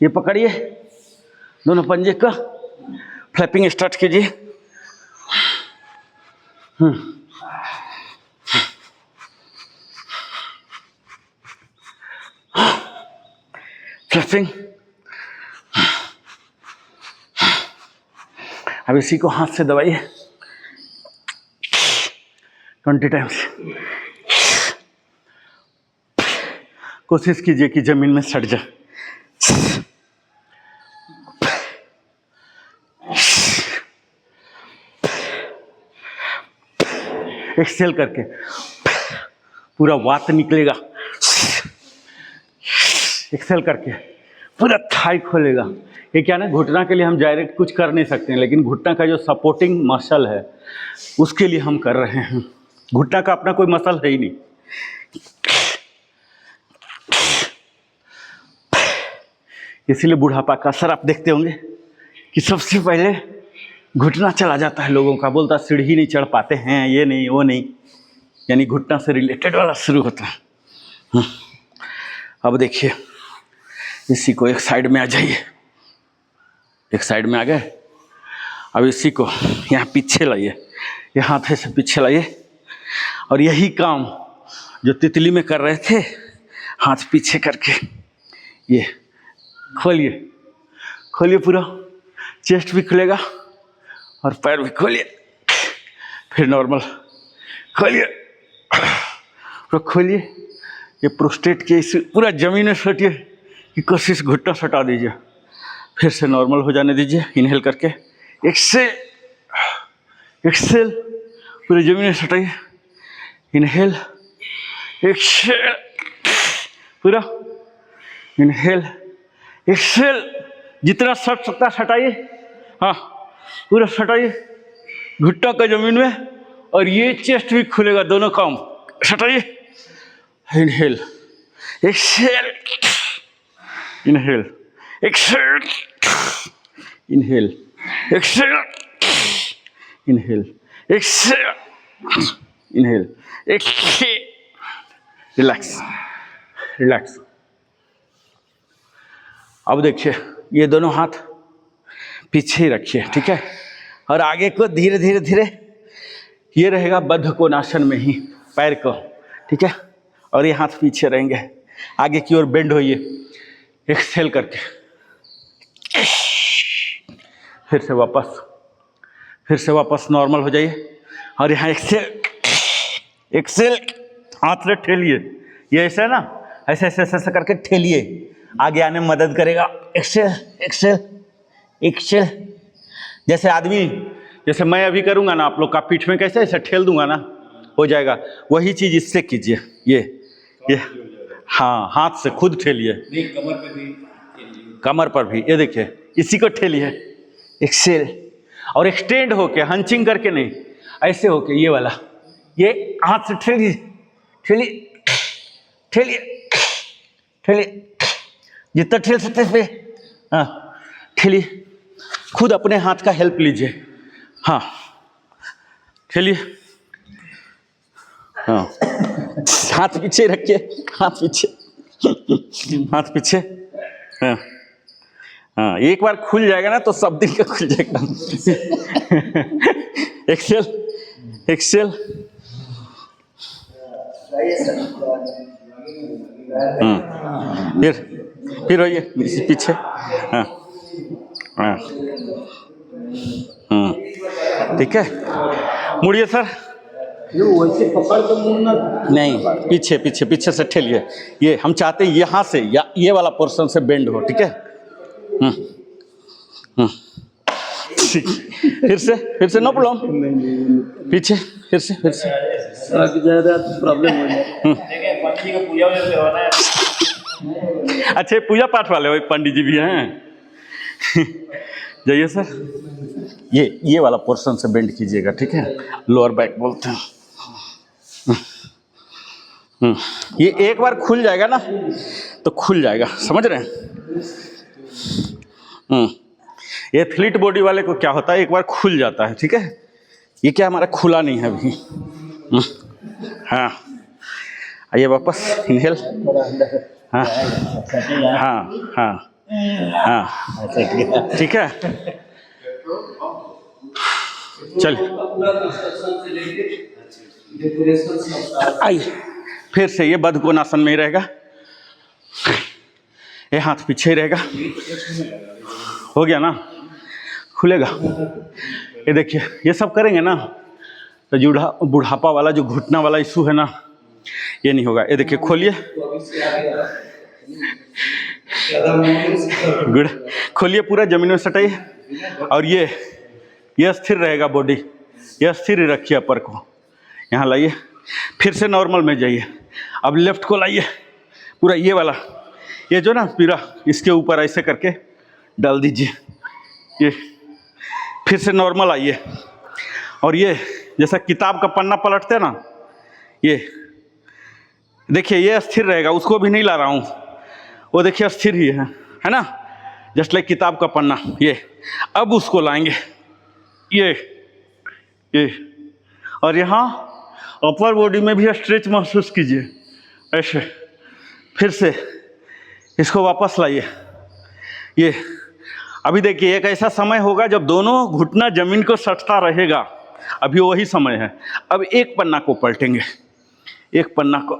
ये पकड़िए दोनों पंजे का, फ्लैपिंग स्टार्ट कीजिए, फ्लैपिंग। अब इसी को हाथ से दबाइए 20 टाइम्स। कोशिश कीजिए कि जमीन में सट जाए। एक्सेल करके पूरा वात निकलेगा, एक्सेल करके पूरा थाई खोलेगा। ये क्या ना, घुटना के लिए हम डायरेक्ट कुछ कर नहीं सकते हैं, लेकिन घुटना का जो सपोर्टिंग मसल है उसके लिए हम कर रहे हैं। घुटना का अपना कोई मसल है ही नहीं। इसीलिए बुढ़ापा का असर आप देखते होंगे कि सबसे पहले घुटना चला जाता है लोगों का, बोलता सीढ़ी नहीं चढ़ पाते हैं, ये नहीं वो नहीं, यानी घुटना से रिलेटेड वाला शुरू होता है। अब देखिए इसी को एक साइड में आ जाइए, एक साइड में आ गए। अब इसी को यहाँ पीछे लाइए, ये हाथ से पीछे लाइए, और यही काम जो तितली में कर रहे थे, हाथ पीछे करके ये खोलिए, खोलिए पूरा, चेस्ट भी खुलेगा और पैर भी खोलिए, फिर नॉर्मल खोलिए, पूरा खोलिए। ये प्रोस्टेट के इस पूरा जमीन में सटिए कि कोशिश घुटना सटा दीजिए, फिर से नॉर्मल हो जाने दीजिए। इनहेल करके एक्सेल, एक्सेल, पूरे जमीन में सटाइए, इनहेल, एक्सेल, पूरा इनहेल, एक्सेल, जितना सट सकता सटाइए, हाँ पूरा सटाइए घुटना का जमीन में, और ये चेस्ट भी खुलेगा, दोनों काम सटाइए। Inhale, exhale, inhale, exhale, inhale, exhale, inhale, exhale, inhale, exhale, relax relax. अब देखिए ये दोनों हाथ पीछे ही रखिए, ठीक है, और आगे को धीरे धीरे धीरे, ये रहेगा बद्ध कोणासन में ही पैर को, ठीक है, और ये हाथ पीछे रहेंगे, आगे की ओर बेंड होइए, एक्सेल करके, फिर से वापस नॉर्मल हो जाइए, और यहाँ एक्सेल, एक्सेल, हाथ से ठेलिए, ये ऐसे है ना, ऐसे ऐसे ऐसे करके ठेलिए, आगे आने में मदद करेगा। एक्सेल, एक्सेल, एक्सेल, जैसे आदमी, जैसे मैं अभी करूँगा ना, आप लोग का पीठ में कैसे ऐसे ठेल दूंगा ना, हो जाएगा, वही चीज़ इससे कीजिए। ये हाँ, हाथ से खुद ठेलिए, कमर पे भी, कमर पर भी, ये देखिए इसी को ठेलिए, एक्सेल, और एक्सटेंड होके, हंचिंग करके नहीं, ऐसे होके, ये वाला, ये हाथ से ठेलिए, ठेलिए, ठेलिए, ठेलिए, जितना ठेल सकते पे, हाँ ठेलिए, खुद अपने हाथ का हेल्प लीजिए, हाँ ठेलिए, हाँ हाथ पीछे रखिए, हाथ पीछे, हाथ पीछे, हाँ हाँ, एक बार खुल जाएगा ना तो सब दिन का खुल जाएगा। एक्सेल, एक्सेल, फिर वही पीछे। हाँ हाँ ठीक है, मुड़िए सर। वैसे पकड़ के मुड़ना नहीं, पीछे पीछे पीछे से ठेलिए। ये हम चाहते हैं यहाँ से या ये वाला पोर्शन से बेंड हो, ठीक है। ठीक। फिर से नो प्रॉब्लम। पीछे फिर से सक ज्यादा तो प्रॉब्लम हो जाए। अच्छा, पूजा पाठ वाले वही पंडित जी भी हैं। जाइए सर, ये वाला पोर्शन से बेंड कीजिएगा, ठीक है। लोअर बैक बोलते हैं। ये एक बार खुल जाएगा ना तो खुल जाएगा, समझ रहे हैं। ये एथलीट बॉडी वाले को क्या होता है, एक बार खुल जाता है, ठीक है। ये क्या हमारा खुला नहीं है अभी। हाँ, आइए वापस, इनहेल। हाँ हाँ हाँ हाँ, ठीक है। चलिए आइए, फिर से ये बद्ध कोणासन में ही रहेगा, ये हाथ पीछे ही रहेगा। हो गया ना, खुलेगा। ये देखिए, ये सब करेंगे ना तो बुढ़ापा वाला जो घुटना वाला इशू है ना, ये नहीं होगा। ये देखिए, खोलिए, गुड, खोलिए पूरा, जमीन में सटाइए। और ये स्थिर रहेगा बॉडी, ये स्थिर ही रखिए। अपर को यहाँ लाइए, फिर से नॉर्मल में जाइए। अब लेफ्ट को लाइए, पूरा ये वाला, ये जो ना पीरा, इसके ऊपर ऐसे करके डाल दीजिए। ये फिर से नॉर्मल आइए। और ये जैसा किताब का पन्ना पलटते हैं ना, ये देखिए, ये स्थिर रहेगा, उसको भी नहीं ला रहा हूँ, वो देखिए स्थिर ही है ना, जस्ट लाइक किताब का पन्ना। ये अब उसको लाएंगे, ये और यहाँ अपर बॉडी में भी स्ट्रेच महसूस कीजिए, ऐसे। फिर से इसको वापस लाइए। ये अभी देखिए, एक ऐसा समय होगा जब दोनों घुटना जमीन को सटता रहेगा, अभी वही समय है। अब एक पन्ना को पलटेंगे, एक पन्ना को,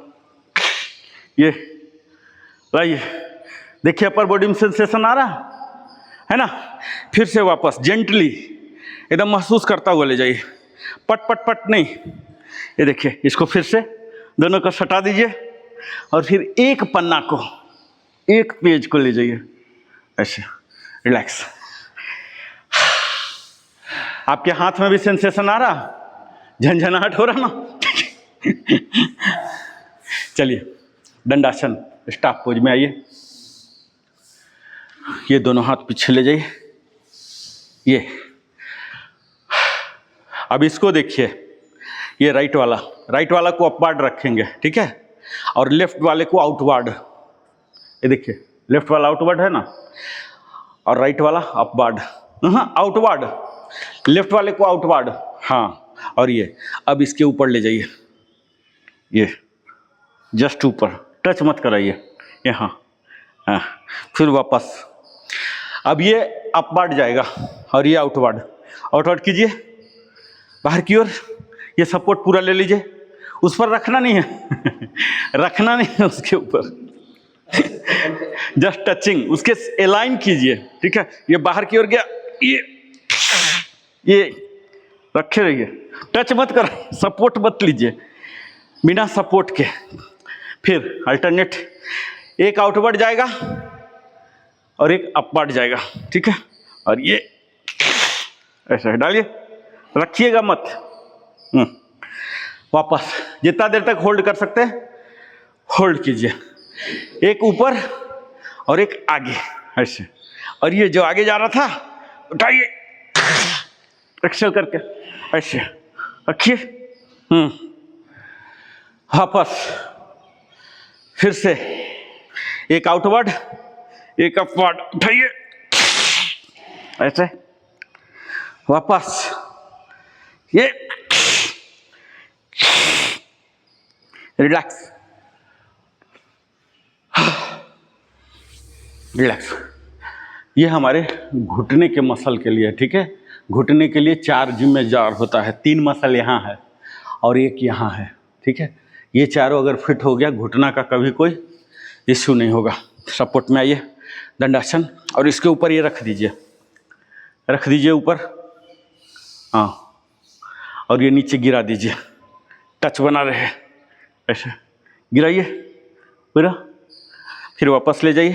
ये लाइए। देखिए, अपर बॉडी में सेंसेशन आ रहा है ना। फिर से वापस जेंटली एकदम महसूस करता हुआ ले जाइए, पट पट पट नहीं। ये देखिए, इसको फिर से दोनों को सटा दीजिए और फिर एक पन्ना को, एक पेज को ले जाइए, ऐसे रिलैक्स। आपके हाथ में भी सेंसेशन आ रहा, झंझनाहट हो रहा ना। चलिए, दंडासन स्टाफ पोज में आइए। ये दोनों हाथ पीछे ले जाइए। ये अब इसको देखिए, ये राइट वाला को अपवार्ड रखेंगे, ठीक है, और लेफ्ट वाले को आउटवार्ड। ये देखिए, लेफ्ट वाला आउटवार्ड है ना, और राइट वाला अपवार्ड, आउटवार्ड, लेफ्ट वाले को आउटवार्ड। हाँ, और ये अब इसके ऊपर ले जाइए, ये जस्ट ऊपर, टच मत कराइए यहाँ। हाँ, फिर वापस। अब ये अपवार्ड जाएगा और ये आउटवार्ड कीजिए बाहर की ओर। ये सपोर्ट पूरा ले लीजिए, उस पर रखना नहीं है। रखना नहीं है उसके ऊपर, जस्ट टचिंग, उसके अलाइन कीजिए, ठीक है। ये बाहर की ओर गया, ये रखे रहिए, टच मत कराइए, सपोर्ट मत लीजिए, बिना सपोर्ट के। फिर अल्टरनेट, एक आउटवर्ड जाएगा और एक अपवर्ड जाएगा, ठीक है। और ये ऐसा डालिए, रखिएगा मत। वापस जितना देर तक होल्ड कर सकते हैं होल्ड कीजिए, एक ऊपर और एक आगे, ऐसे। और ये जो आगे जा रहा था उठाइए, एक्सेल करके ऐसे रखिए। वापस फिर से एक आउटवर्ड एक अपवर्ड, उठाइए ऐसे। वापस ये रिलैक्स, रिलैक्स। ये हमारे घुटने के मसल के लिए, ठीक है। घुटने के लिए 4 जिम्मेदार होता है, 3 मसल यहाँ है और एक यहाँ है, ठीक है। ये चारों अगर फिट हो गया, घुटना का कभी कोई इश्यू नहीं होगा। सपोर्ट में आइए, दंडासन, और इसके ऊपर ये रख दीजिए ऊपर, हाँ, और ये नीचे गिरा दीजिए, टच बना रहे, ऐसे गिराइए पूरा, फिर वापस ले जाइए,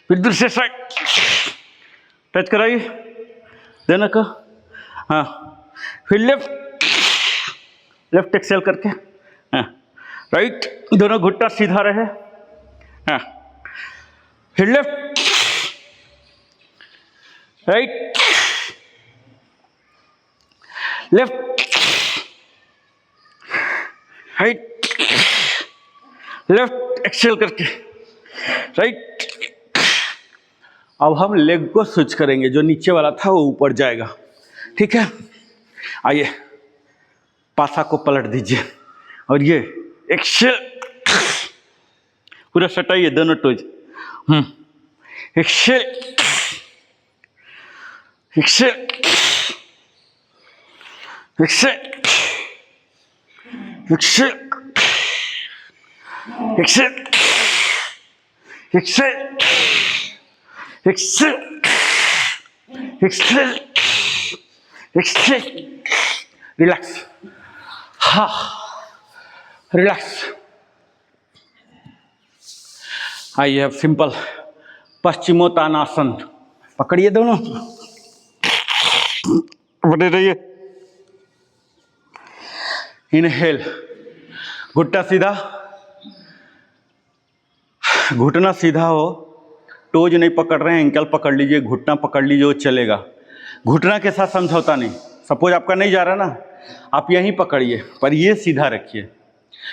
फिर दूसरे साइड टच कराइए देना का, हाँ, फिर लेफ्ट एक्सेल करके, हाँ, राइट, दोनों घुटना सीधा रहे, हाँ, फिर left right left right left, exhale करके राइट। अब हम लेग को स्विच करेंगे, जो नीचे वाला था वो ऊपर जाएगा, ठीक है। आइए, पासा को पलट दीजिए और ये एक्सेल पूरा सटाइए दोनों toes, exhale exhale exhale exhale exhale exhale exhale exhale exhale, relax, हाँ, रिलैक्स। आइए अब सिंपल पश्चिमोत्तानासन, पकड़िए दोनों, बने रहिए। इनहेल, घुटना सीधा, घुटना सीधा हो, टोज नहीं पकड़ रहे हैं, एंकल पकड़ लीजिए, घुटना पकड़ लीजिए, वो चलेगा। घुटना के साथ समझौता नहीं। सपोज आपका नहीं जा रहा ना, आप यहीं पकड़िए, पर ये सीधा रखिए,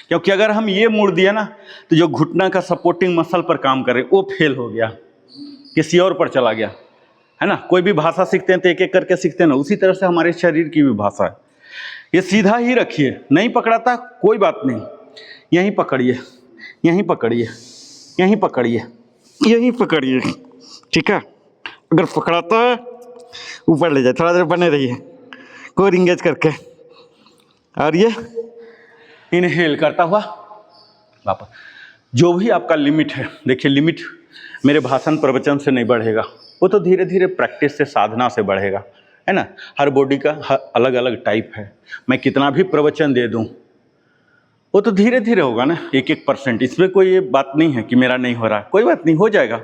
क्योंकि अगर हम ये मुड़ दिए ना तो जो घुटना का सपोर्टिंग मसल पर काम करे वो फेल हो गया, किसी और पर चला गया, है ना। कोई भी भाषा सीखते हैं तो एक एक करके सीखते हैं ना, उसी तरह से हमारे शरीर की भी भाषा है। ये सीधा ही रखिए, नहीं पकड़ाता कोई बात नहीं, यहीं पकड़िए, यहीं पकड़िए, यहीं पकड़िए, यहीं पकड़िए, ठीक है। अगर पकड़ाता है ऊपर ले जाए, थोड़ा देर बने रहिए कोर इंगेज करके, और ये इनहेल करता हुआ वापस। जो भी आपका लिमिट है, देखिए लिमिट मेरे भाषण प्रवचन से नहीं बढ़ेगा, वो तो धीरे धीरे प्रैक्टिस से, साधना से बढ़ेगा, है ना। हर बॉडी का अलग अलग टाइप है, मैं कितना भी प्रवचन दे दूं वो तो धीरे धीरे होगा ना, 1-1%। इसमें कोई ये बात नहीं है कि मेरा नहीं हो रहा, कोई बात नहीं, हो जाएगा।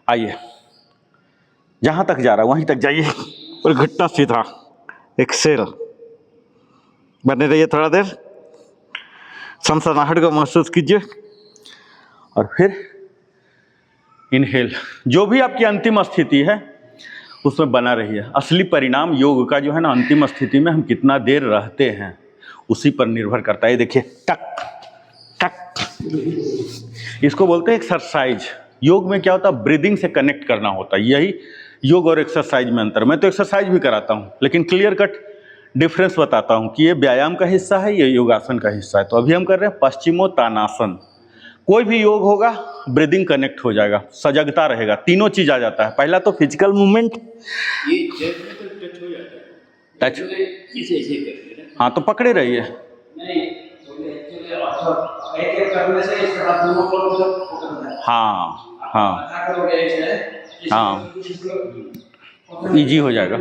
आइए, जहाँ तक जा रहा वहीं तक जाइए और घुटना सीधा, एक्सेल, बने रहिए थोड़ा देर, सनसनाहट को महसूस कीजिए, और फिर इनहेल। जो भी आपकी अंतिम स्थिति है उसमें बना रहिए। असली परिणाम योग का जो है ना, अंतिम स्थिति में हम कितना देर रहते हैं उसी पर निर्भर करता है। देखिए, टक टक, इसको बोलते हैं एक्सरसाइज। योग में क्या होता है, ब्रीदिंग से कनेक्ट करना होता है। यही योग और एक्सरसाइज में अंतर। मैं तो एक्सरसाइज भी कराता हूँ, लेकिन क्लियर कट डिफरेंस बताता हूँ कि ये व्यायाम का हिस्सा है, ये योगासन का हिस्सा है। तो अभी हम कर रहे हैं पश्चिमोत्तानासन। कोई भी योग होगा, ब्रीदिंग कनेक्ट हो जाएगा, सजगता रहेगा, तीनों चीज आ जाता है। पहला तो फिजिकल मूवमेंट, टच, हाँ, तो पकड़े रहिए, हाँ हाँ हाँ, इजी हो जाएगा।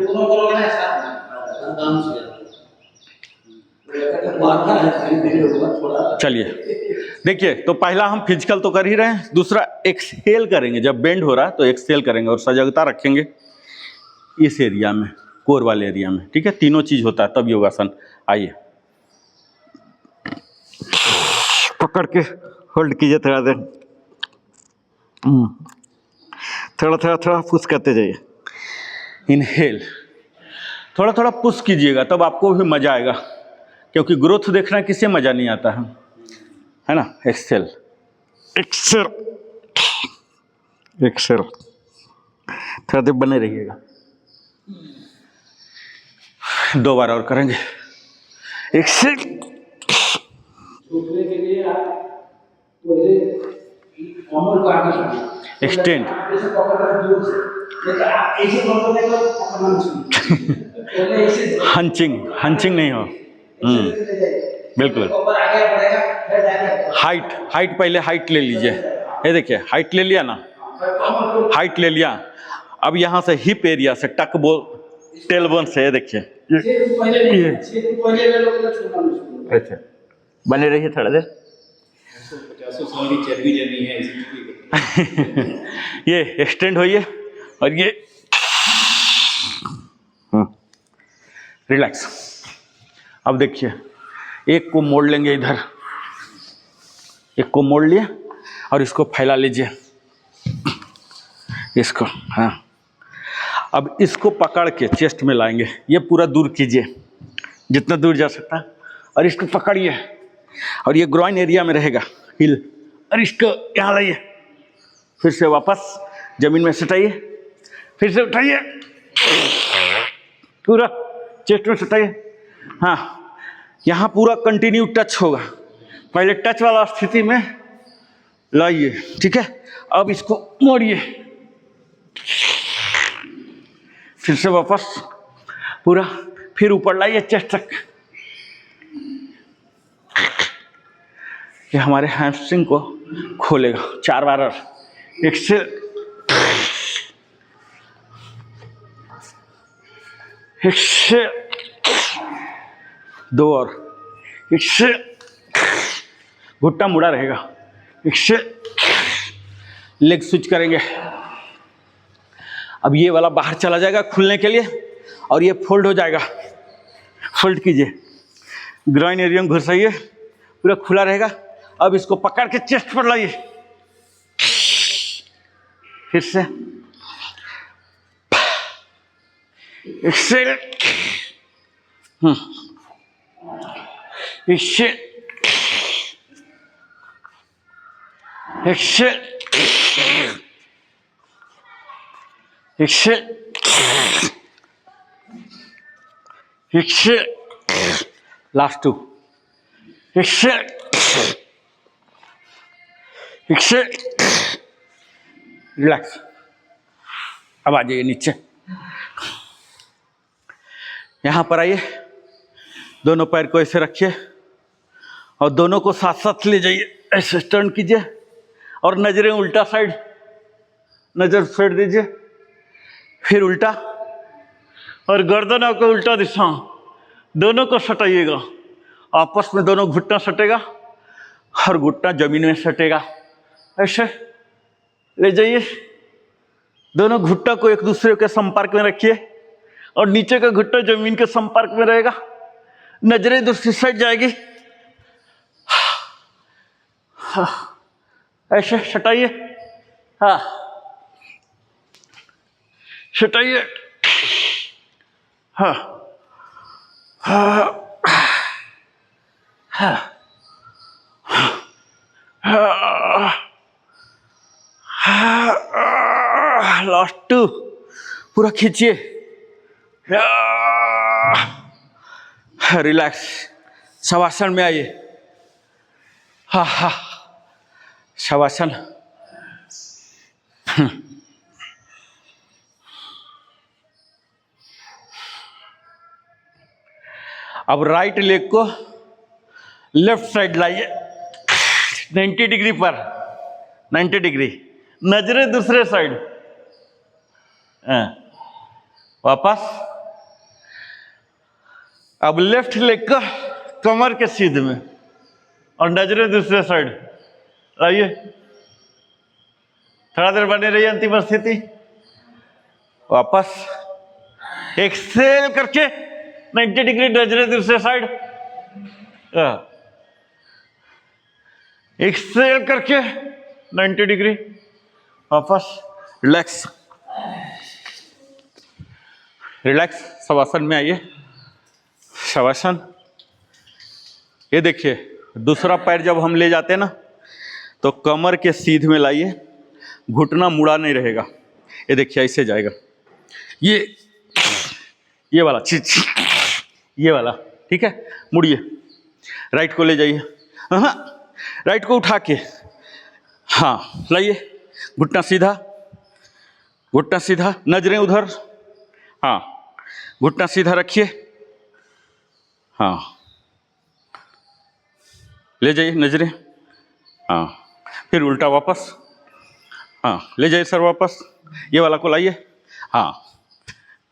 चलिए, देखिए, तो पहला हम फिजिकल तो कर ही रहे हैं, दूसरा एक्सहेल करेंगे। जब बेंड हो रहा है तो एक्सहेल करेंगे और सजगता रखेंगे इस एरिया में, कोर वाले एरिया में, ठीक है। तीनों चीज होता है तब योगासन। आइए, पकड़ के होल्ड कीजिए थोड़ा देर, थोड़ा थोड़ा थोड़ा पुश करते जाइए। इनहेल, थोड़ा थोड़ा पुश कीजिएगा, तब आपको भी मजा आएगा, क्योंकि ग्रोथ देखना किसे मजा नहीं आता है ना। एक्सेल एक्सेल एक्सेल, थोड़ा देर बने रहिएगा, 2 बार और करेंगे। एक्सेल, एक्सटेंड, हंचिंग, हंचिंग नहीं हो, बिल्कुल। हाइट, हाइट पहले हाइट ले लीजिए, ये देखिए हाइट ले लिया ना, हाइट ले लिया। अब यहाँ से हिप एरिया से टक बोल टेल बोन से, ये देखिए ऐसे बने रहिए थोड़ा देर। 50 साल की चर्बी जमी है इसलिए। ये एक्सटेंड होइए और ये रिलैक्स। अब देखिए एक को मोड़ लेंगे इधर, एक को मोड़ लिए और इसको फैला लीजिए इसको। हाँ, अब इसको पकड़ के चेस्ट में लाएंगे, ये पूरा दूर कीजिए जितना दूर जा सकता है, और इसको पकड़िए और ये ग्रॉइन एरिया में रहेगा हिल, और इसको यहाँ लाइए, फिर से वापस जमीन में सटाइए, फिर से उठाइए, पूरा चेस्ट में सटाइए। हाँ, यहाँ पूरा कंटिन्यू टच होगा, पहले टच वाला स्थिति में लाइए, ठीक है। अब इसको मोड़िए, फिर से वापस पूरा, फिर ऊपर लाइए चेस्ट तक। ये हमारे हैमस्ट्रिंग को खोलेगा 4 बार। और एक से दो, और एक से घुट्टा मुड़ा रहेगा, एक से लेग स्विच करेंगे। अब ये वाला बाहर चला जाएगा खुलने के लिए और ये फोल्ड हो जाएगा। फोल्ड कीजिए, ग्राइन एरिया में घुसाइए, पूरा खुला रहेगा। अब इसको पकड़ के चेस्ट पर लाइए, फिर से exhale, exhale, exhale, exhale, exhale, last 2, exhale, exhale, relax. अब आ जाइए नीचे, यहाँ पर आइए, दोनों पैर को ऐसे रखिए और दोनों को साथ साथ ले जाइए, ऐसे टर्न कीजिए और नजरें उल्टा साइड, नजर फेर दीजिए, फिर उल्टा, और गर्दनों को उल्टा दिशा, दोनों को सटाइएगा, आपस में दोनों घुटना सटेगा और घुटना जमीन में सटेगा। ऐसे ले जाइए, दोनों घुटना को एक दूसरे के संपर्क में रखिए और नीचे का घुटना जमीन के संपर्क में रहेगा, नजरें दूसरी साइड जाएगी। ऐसे सटाइए, हाँ सटाइए, हाँ हाँ हाँ हाँ, लास्ट 2, पूरा खींचिए, रिलैक्स, शवासन में आइए। हाँ हाँ, शवासन। अब राइट लेग को लेफ्ट साइड लाइए 90 डिग्री पर, 90 डिग्री, नजरें दूसरे साइड, वापस। अब लेफ्ट लेग का कमर के सीध में और नजरें दूसरे साइड लाइए, थोड़ा देर बने रहिए अंतिम स्थिति, वापस एक्सेल करके 90 डिग्री, नजरें दूसरे साइड, एक्सेल करके 90 डिग्री, वापस, रिलैक्स, रिलैक्स, शवासन में आइए, शवासन। ये देखिए दूसरा पैर जब हम ले जाते हैं ना तो कमर के सीध में लाइए, घुटना मुड़ा नहीं रहेगा, ये देखिए ऐसे जाएगा, ये वाला चीज, ये वाला, ठीक है। मुड़िए, राइट को ले जाइए, हाँ राइट को उठा के, हाँ लाइए, घुटना सीधा, घुटना सीधा, नजरें उधर, हाँ घुटना सीधा रखिए, हाँ ले जाइए नजरें, हाँ फिर उल्टा वापस, हाँ ले जाइए सर वापस, ये वाला को लाइए। हाँ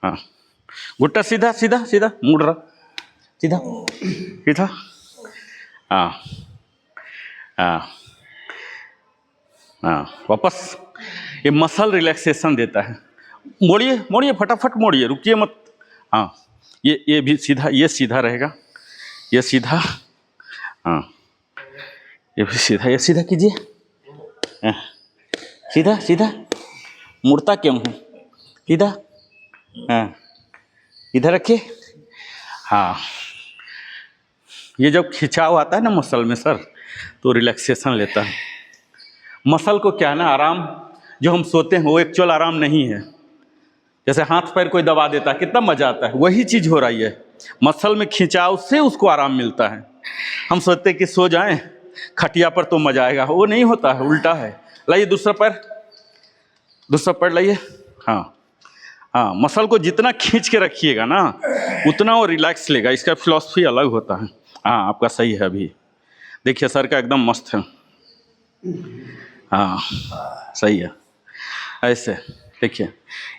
हाँ, घुट्टा सीधा सीधा सीधा मुड़ रहा, सीधा सीधा। हाँ हाँ हाँ, वापस। ये मसल रिलैक्सेशन देता है। मोड़िए मोड़िए, फटाफट मोड़िए, रुकिए मत। हाँ, ये भी सीधा, ये सीधा रहेगा, ये सीधा। हाँ, ये भी सीधा, ये सीधा कीजिए। हाँ, सीधा सीधा, मुड़ता क्यों हूँ, सीधा। हाँ, इधर रखिए। हाँ, ये जब खिंचाव आता है ना मसल में सर, तो रिलैक्सेशन लेता है। मसल को क्या है ना, आराम जो हम सोते हैं वो एक्चुअल आराम नहीं है। जैसे हाथ पैर कोई दबा देता है, कितना मजा आता है, वही चीज हो रही है। मसल में खिंचाव से उसको आराम मिलता है। हम सोचते हैं कि सो जाएं खटिया पर तो मजा आएगा, वो नहीं होता है, उल्टा है। लाइए दूसरा पैर, दूसरा पैर लाइए। हाँ हाँ, मसल को जितना खींच के रखिएगा ना उतना वो रिलैक्स लेगा। इसका फिलॉसफी अलग होता है। हाँ, आपका सही है। अभी देखिए सर का एकदम मस्त है। हाँ सही है। ऐसे देखिए,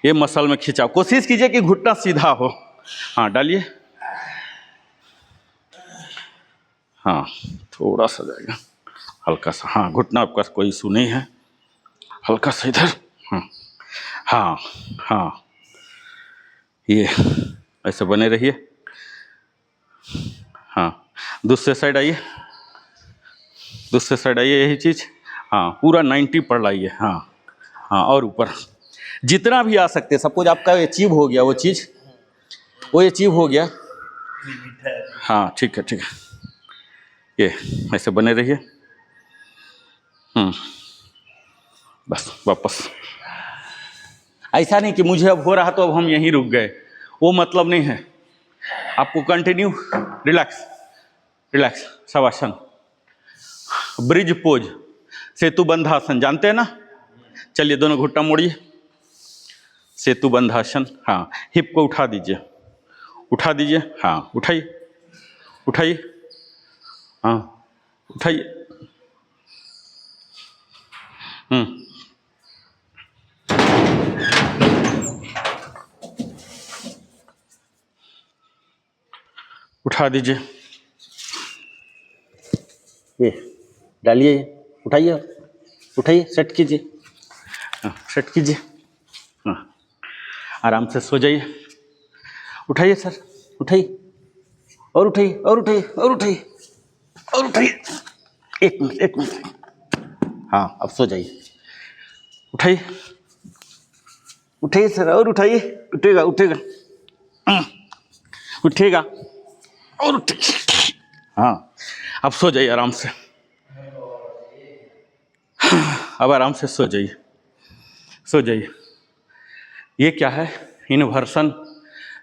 ये मसल में खिंचाव, कोशिश कीजिए कि घुटना सीधा हो। हाँ डालिए। हाँ, थोड़ा सा जाएगा, हल्का सा। हाँ, घुटना आपका कोई इशू नहीं है, हल्का सा इधर। हाँ हाँ हाँ, ये ऐसे बने रहिए। हाँ, दूसरे साइड आइए, दूसरे साइड आइए, यही चीज़। हाँ, पूरा 90 पर लाइए। हाँ हाँ, और ऊपर जितना भी आ सकते। सपोज आपका अचीव हो गया वो चीज़, वो अचीव हो गया। हाँ ठीक है ठीक है, ये ऐसे बने रहिए। बस वापस। ऐसा नहीं कि मुझे अब हो रहा तो अब हम यहीं रुक गए, वो मतलब नहीं है। आपको continue relax relax. Shavasana, bridge pose, Setu Bandhasana जानते हैं ना। चलिए दोनों घुटना मोड़िए, सेतु बंधासन। हाँ, हिप को उठा दीजिए, उठा दीजिए। हाँ, उठाइए उठाइए। हाँ उठाइए। उठा दीजिए, ये डालिए, उठाइए उठाइए, सेट कीजिए। हाँ, सेट कीजिए। हाँ, आराम से सो जाइए। उठाइए सर, उठाइए और उठाइए और उठाइए और उठाइए और उठाइए। एक मिनट एक मिनट। हाँ, अब सो जाइए। उठाइए उठाइए सर, और उठाइए। उठेगा उठेगा उठेगा और उठिए। हाँ, अब सो जाइए आराम से। अब आराम से सो जाइए, सो जाइए। ये क्या है, इन्वर्सन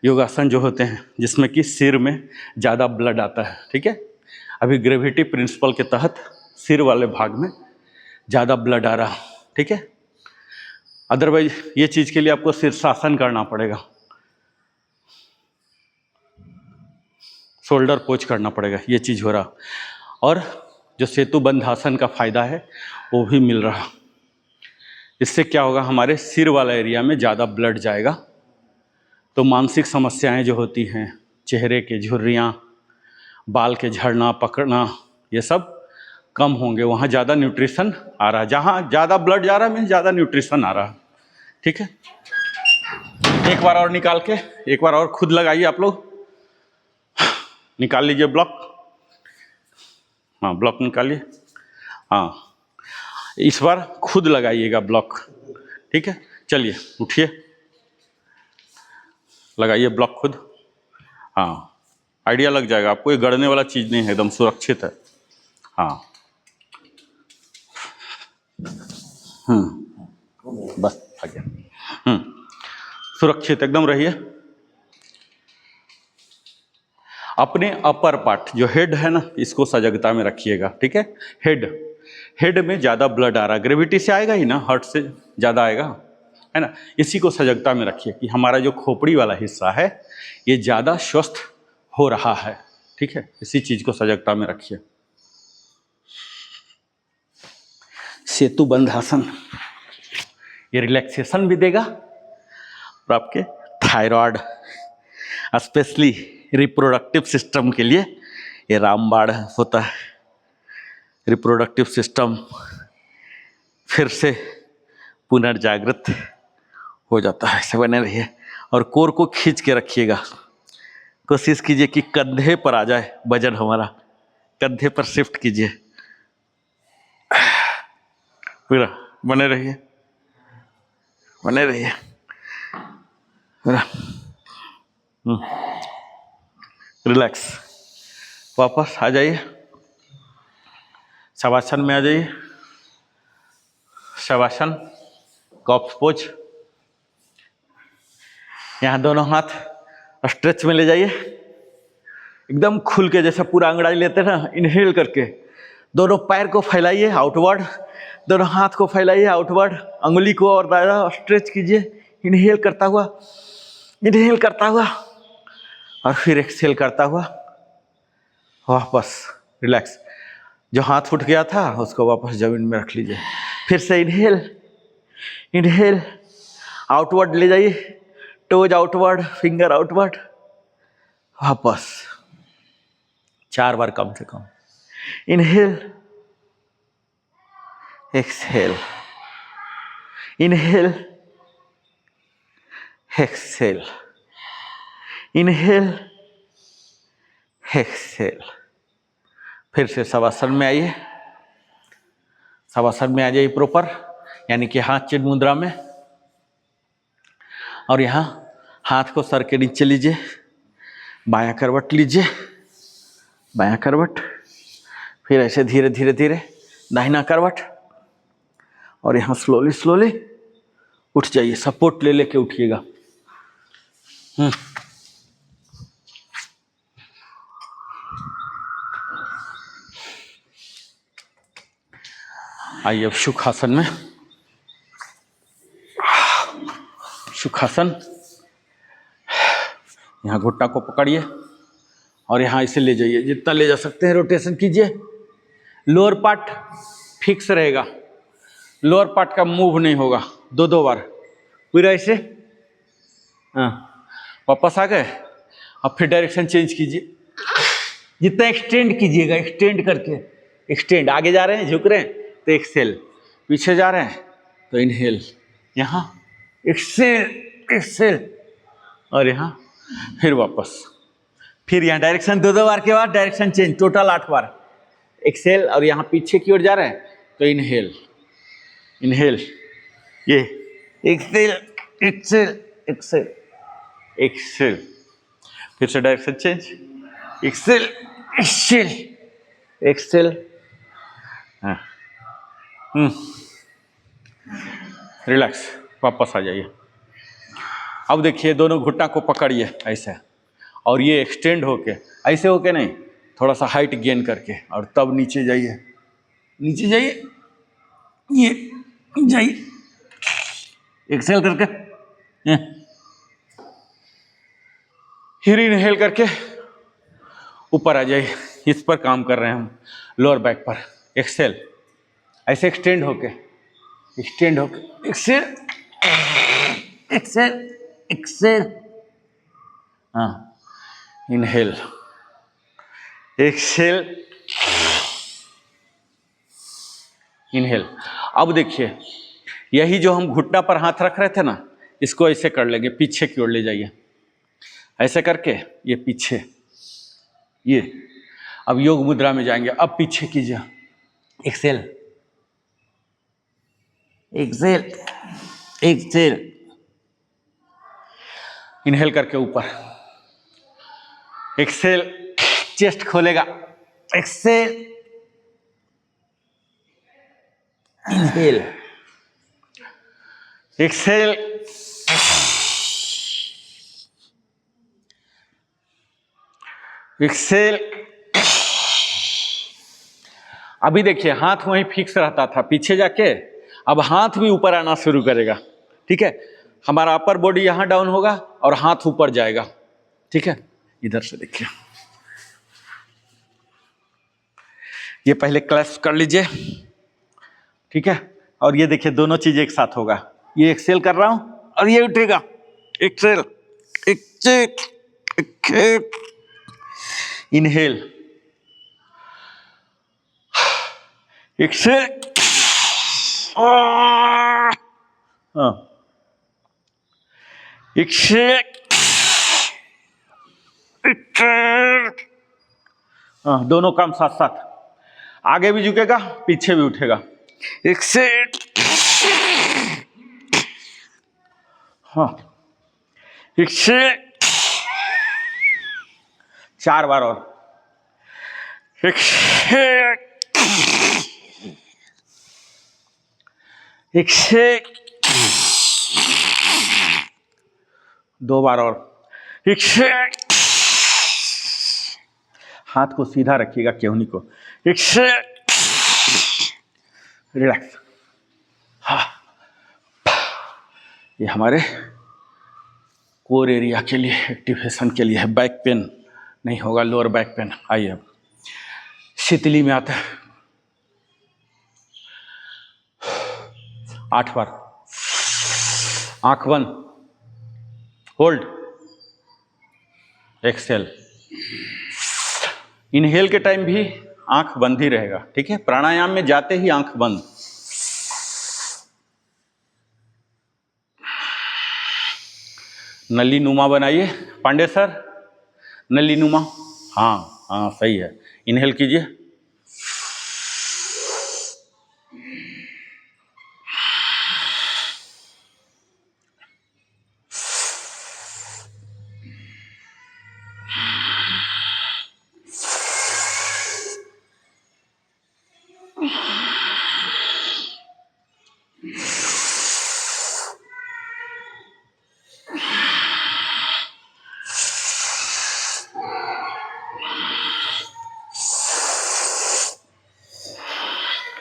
योगासन जो होते हैं, जिसमें कि सिर में ज़्यादा ब्लड आता है। ठीक है, अभी ग्रेविटी प्रिंसिपल के तहत सिर वाले भाग में ज़्यादा ब्लड आ रहा। ठीक है, अदरवाइज ये चीज़ के लिए आपको शीर्षासन करना पड़ेगा, शोल्डर पोज करना पड़ेगा। ये चीज़ हो रहा। और जो सेतु बंधासन का फायदा है वो भी मिल रहा। इससे क्या होगा, हमारे सिर वाला एरिया में ज़्यादा ब्लड जाएगा, तो मानसिक समस्याएं जो होती हैं, चेहरे के झुर्रियाँ, बाल के झड़ना पकड़ना, ये सब कम होंगे। वहाँ ज़्यादा न्यूट्रिशन आ रहा है, जहाँ ज़्यादा ब्लड जा रहा है मीन्स ज़्यादा न्यूट्रिशन आ रहा है। ठीक है, एक बार और निकाल के, एक बार और खुद लगाइए आप लोग। निकाल लीजिए ब्लॉक। हाँ, ब्लॉक निकालिए। हाँ, इस बार खुद लगाइएगा ब्लॉक। ठीक है, चलिए उठिए, लगाइए ब्लॉक खुद। हाँ, आइडिया लग जाएगा आपको, ये गड़ने वाला चीज़ नहीं है, एकदम सुरक्षित है। हाँ बस आ गया। सुरक्षित एकदम रहिए। अपने अपर पार्ट जो हेड है ना, इसको सजगता में रखिएगा। ठीक है, हेड में ज़्यादा ब्लड आ रहा है, ग्रेविटी से आएगा ही ना, हार्ट से ज़्यादा आएगा, है ना। इसी को सजगता में रखिए कि हमारा जो खोपड़ी वाला हिस्सा है ये ज़्यादा स्वस्थ हो रहा है। ठीक है, इसी चीज़ को सजगता में रखिए। सेतु बंधासन। ये रिलैक्सेशन भी देगा और आपके थायराइड स्पेशली रिप्रोडक्टिव सिस्टम के लिए ये रामबाण होता है। रिप्रोडक्टिव सिस्टम फिर से पुनर्जागृत हो जाता है। ऐसे बने रहिए और कोर को खींच के रखिएगा। कोशिश कीजिए कि कंधे पर आ जाए वजन हमारा, कंधे पर शिफ्ट कीजिए। पूरा बने रहिए, बने रहिए पूरा। रिलैक्स। वापस आ जाइए, शवासन में आ जाइए। Shavasana, corpse pose. यहाँ दोनों हाथ स्ट्रेच में ले जाइए, एकदम खुल के, जैसे पूरा अंगड़ाई लेते हैं ना, इनहेल करके दोनों पैर को फैलाइए आउटवर्ड, दोनों हाथ को फैलाइए आउटवर्ड, अंगुली को और दायरा स्ट्रेच कीजिए, इनहेल करता हुआ, इनहेल करता हुआ और फिर एक्सहेल करता हुआ वापस। रिलैक्स। जो हाथ फूट गया था उसको वापस जमीन में रख लीजिए। फिर से इनहेल, इनहेल, आउटवर्ड ले जाइए, टोज आउटवर्ड, फिंगर आउटवर्ड, वापस 4 बार कम से कम। Inhale, exhale, inhale, exhale, inhale, exhale. फिर से शवासन में आइए, शवासन में आ जाइए प्रॉपर, यानी कि हाथ चिन्ह मुद्रा में। और यहाँ हाथ को सर के नीचे लीजिए, बायां करवट लीजिए, बायां करवट, फिर ऐसे धीरे धीरे धीरे दाहिना करवट, और यहाँ स्लोली स्लोली उठ जाइए। सपोर्ट ले लेके उठिएगा। आइए अब सुखासन में। सुखासन, यहाँ घुटना को पकड़िए और यहाँ इसे ले जाइए, जितना ले जा सकते हैं रोटेशन कीजिए। लोअर पार्ट फिक्स रहेगा, लोअर पार्ट का मूव नहीं होगा। 2 बार पूरा ऐसे। हाँ, वापस आ गए। अब फिर डायरेक्शन चेंज कीजिए, जितना एक्सटेंड कीजिएगा, एक्सटेंड करके, एक्सटेंड। आगे जा रहे हैं, झुक रहे हैं तो एक्सेल, पीछे जा रहे हैं तो इनहेल, यहाँ एक्सेल, एक्सेल, और यहाँ फिर वापस। फिर यहाँ डायरेक्शन 2 बार के बाद डायरेक्शन चेंज, टोटल 8 बार। एक्सेल, और यहाँ पीछे की ओर जा रहे हैं तो इनहेल, इनहेल, ये एक्सेल, एक्सेल, एक्सेल, एक्सेल। फिर से direction change, exhale, exhale, exhale. हाँ, रिलैक्स। वापस आ जाइए। अब देखिए, दोनों घुटना को पकड़िए ऐसे, और ये एक्सटेंड होके, ऐसे होके नहीं, थोड़ा सा हाइट गेन करके, और तब नीचे जाइए, नीचे जाइए, ये जाइए, एक्सेल करके, फिर इनहेल करके ऊपर आ जाइए। इस पर काम कर रहे हैं हम, लोअर बैक पर। एक्सेल, ऐसे एक्सटेंड होके, एक्सटेंड होके, एक्सेल, एक्सेल, एक्सेल। हाँ, इनहेल, एक्सेल, इनहेल। अब देखिए, यही जो हम घुटना पर हाथ रख रहे थे ना, इसको ऐसे कर लेंगे, पीछे की ओर ले जाइए, ऐसे करके ये पीछे, ये। अब योग मुद्रा में जाएंगे। अब पीछे कीजिए, एक्सेल, एक्सेल, एक्सेल, इनहेल करके ऊपर, एक्सेल, चेस्ट खोलेगा, एक्सेल, इनहेल, एक्सेल, एक्सेल। अभी देखिए, हाथ वहीं फिक्स रहता था, पीछे जाके अब हाथ भी ऊपर आना शुरू करेगा। ठीक है, हमारा अपर बॉडी यहाँ डाउन होगा और हाथ ऊपर जाएगा। ठीक है, इधर से देखिए, ये पहले क्लैस्प कर लीजिए। ठीक है, और ये देखिए, दोनों चीज एक साथ होगा। ये एक्सेल कर रहा हूं और ये उठेगा। Exhale, exhale, exhale, inhale, exhale, exhale, हाँ, दोनों काम साथ साथ, आगे भी झुकेगा पीछे भी उठेगा। एक्सेल, हाँ, एक्सेल, 4 बार और, एक्सेल, एक्सेल, 2 बार और, एक्सेल, हाथ को सीधा रखिएगा केहनी को, एक्सेल, रिलैक्स। हाँ, ये हमारे कोर एरिया के लिए, एक्टिवेशन के लिए है। बैक पेन नहीं होगा, लोअर बैक पेन। आइए अब शीतली में आते हैं। 8 बार, आंख बंद, होल्ड, एक्सेल। इनहेल के टाइम भी आंख बंद ही रहेगा, ठीक है। प्राणायाम में जाते ही आंख बंद। नली नुमा बनाइए पांडे सर, नली नुमा। हाँ हाँ, सही है। इनहेल कीजिए,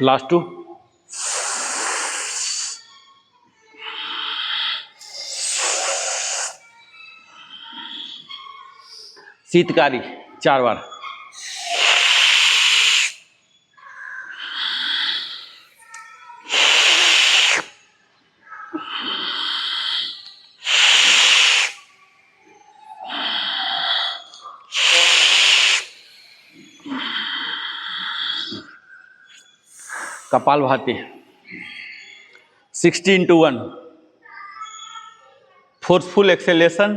लास्ट 2। शीतकारी 4 बार। Kapalbhati 60 into 1, forceful acceleration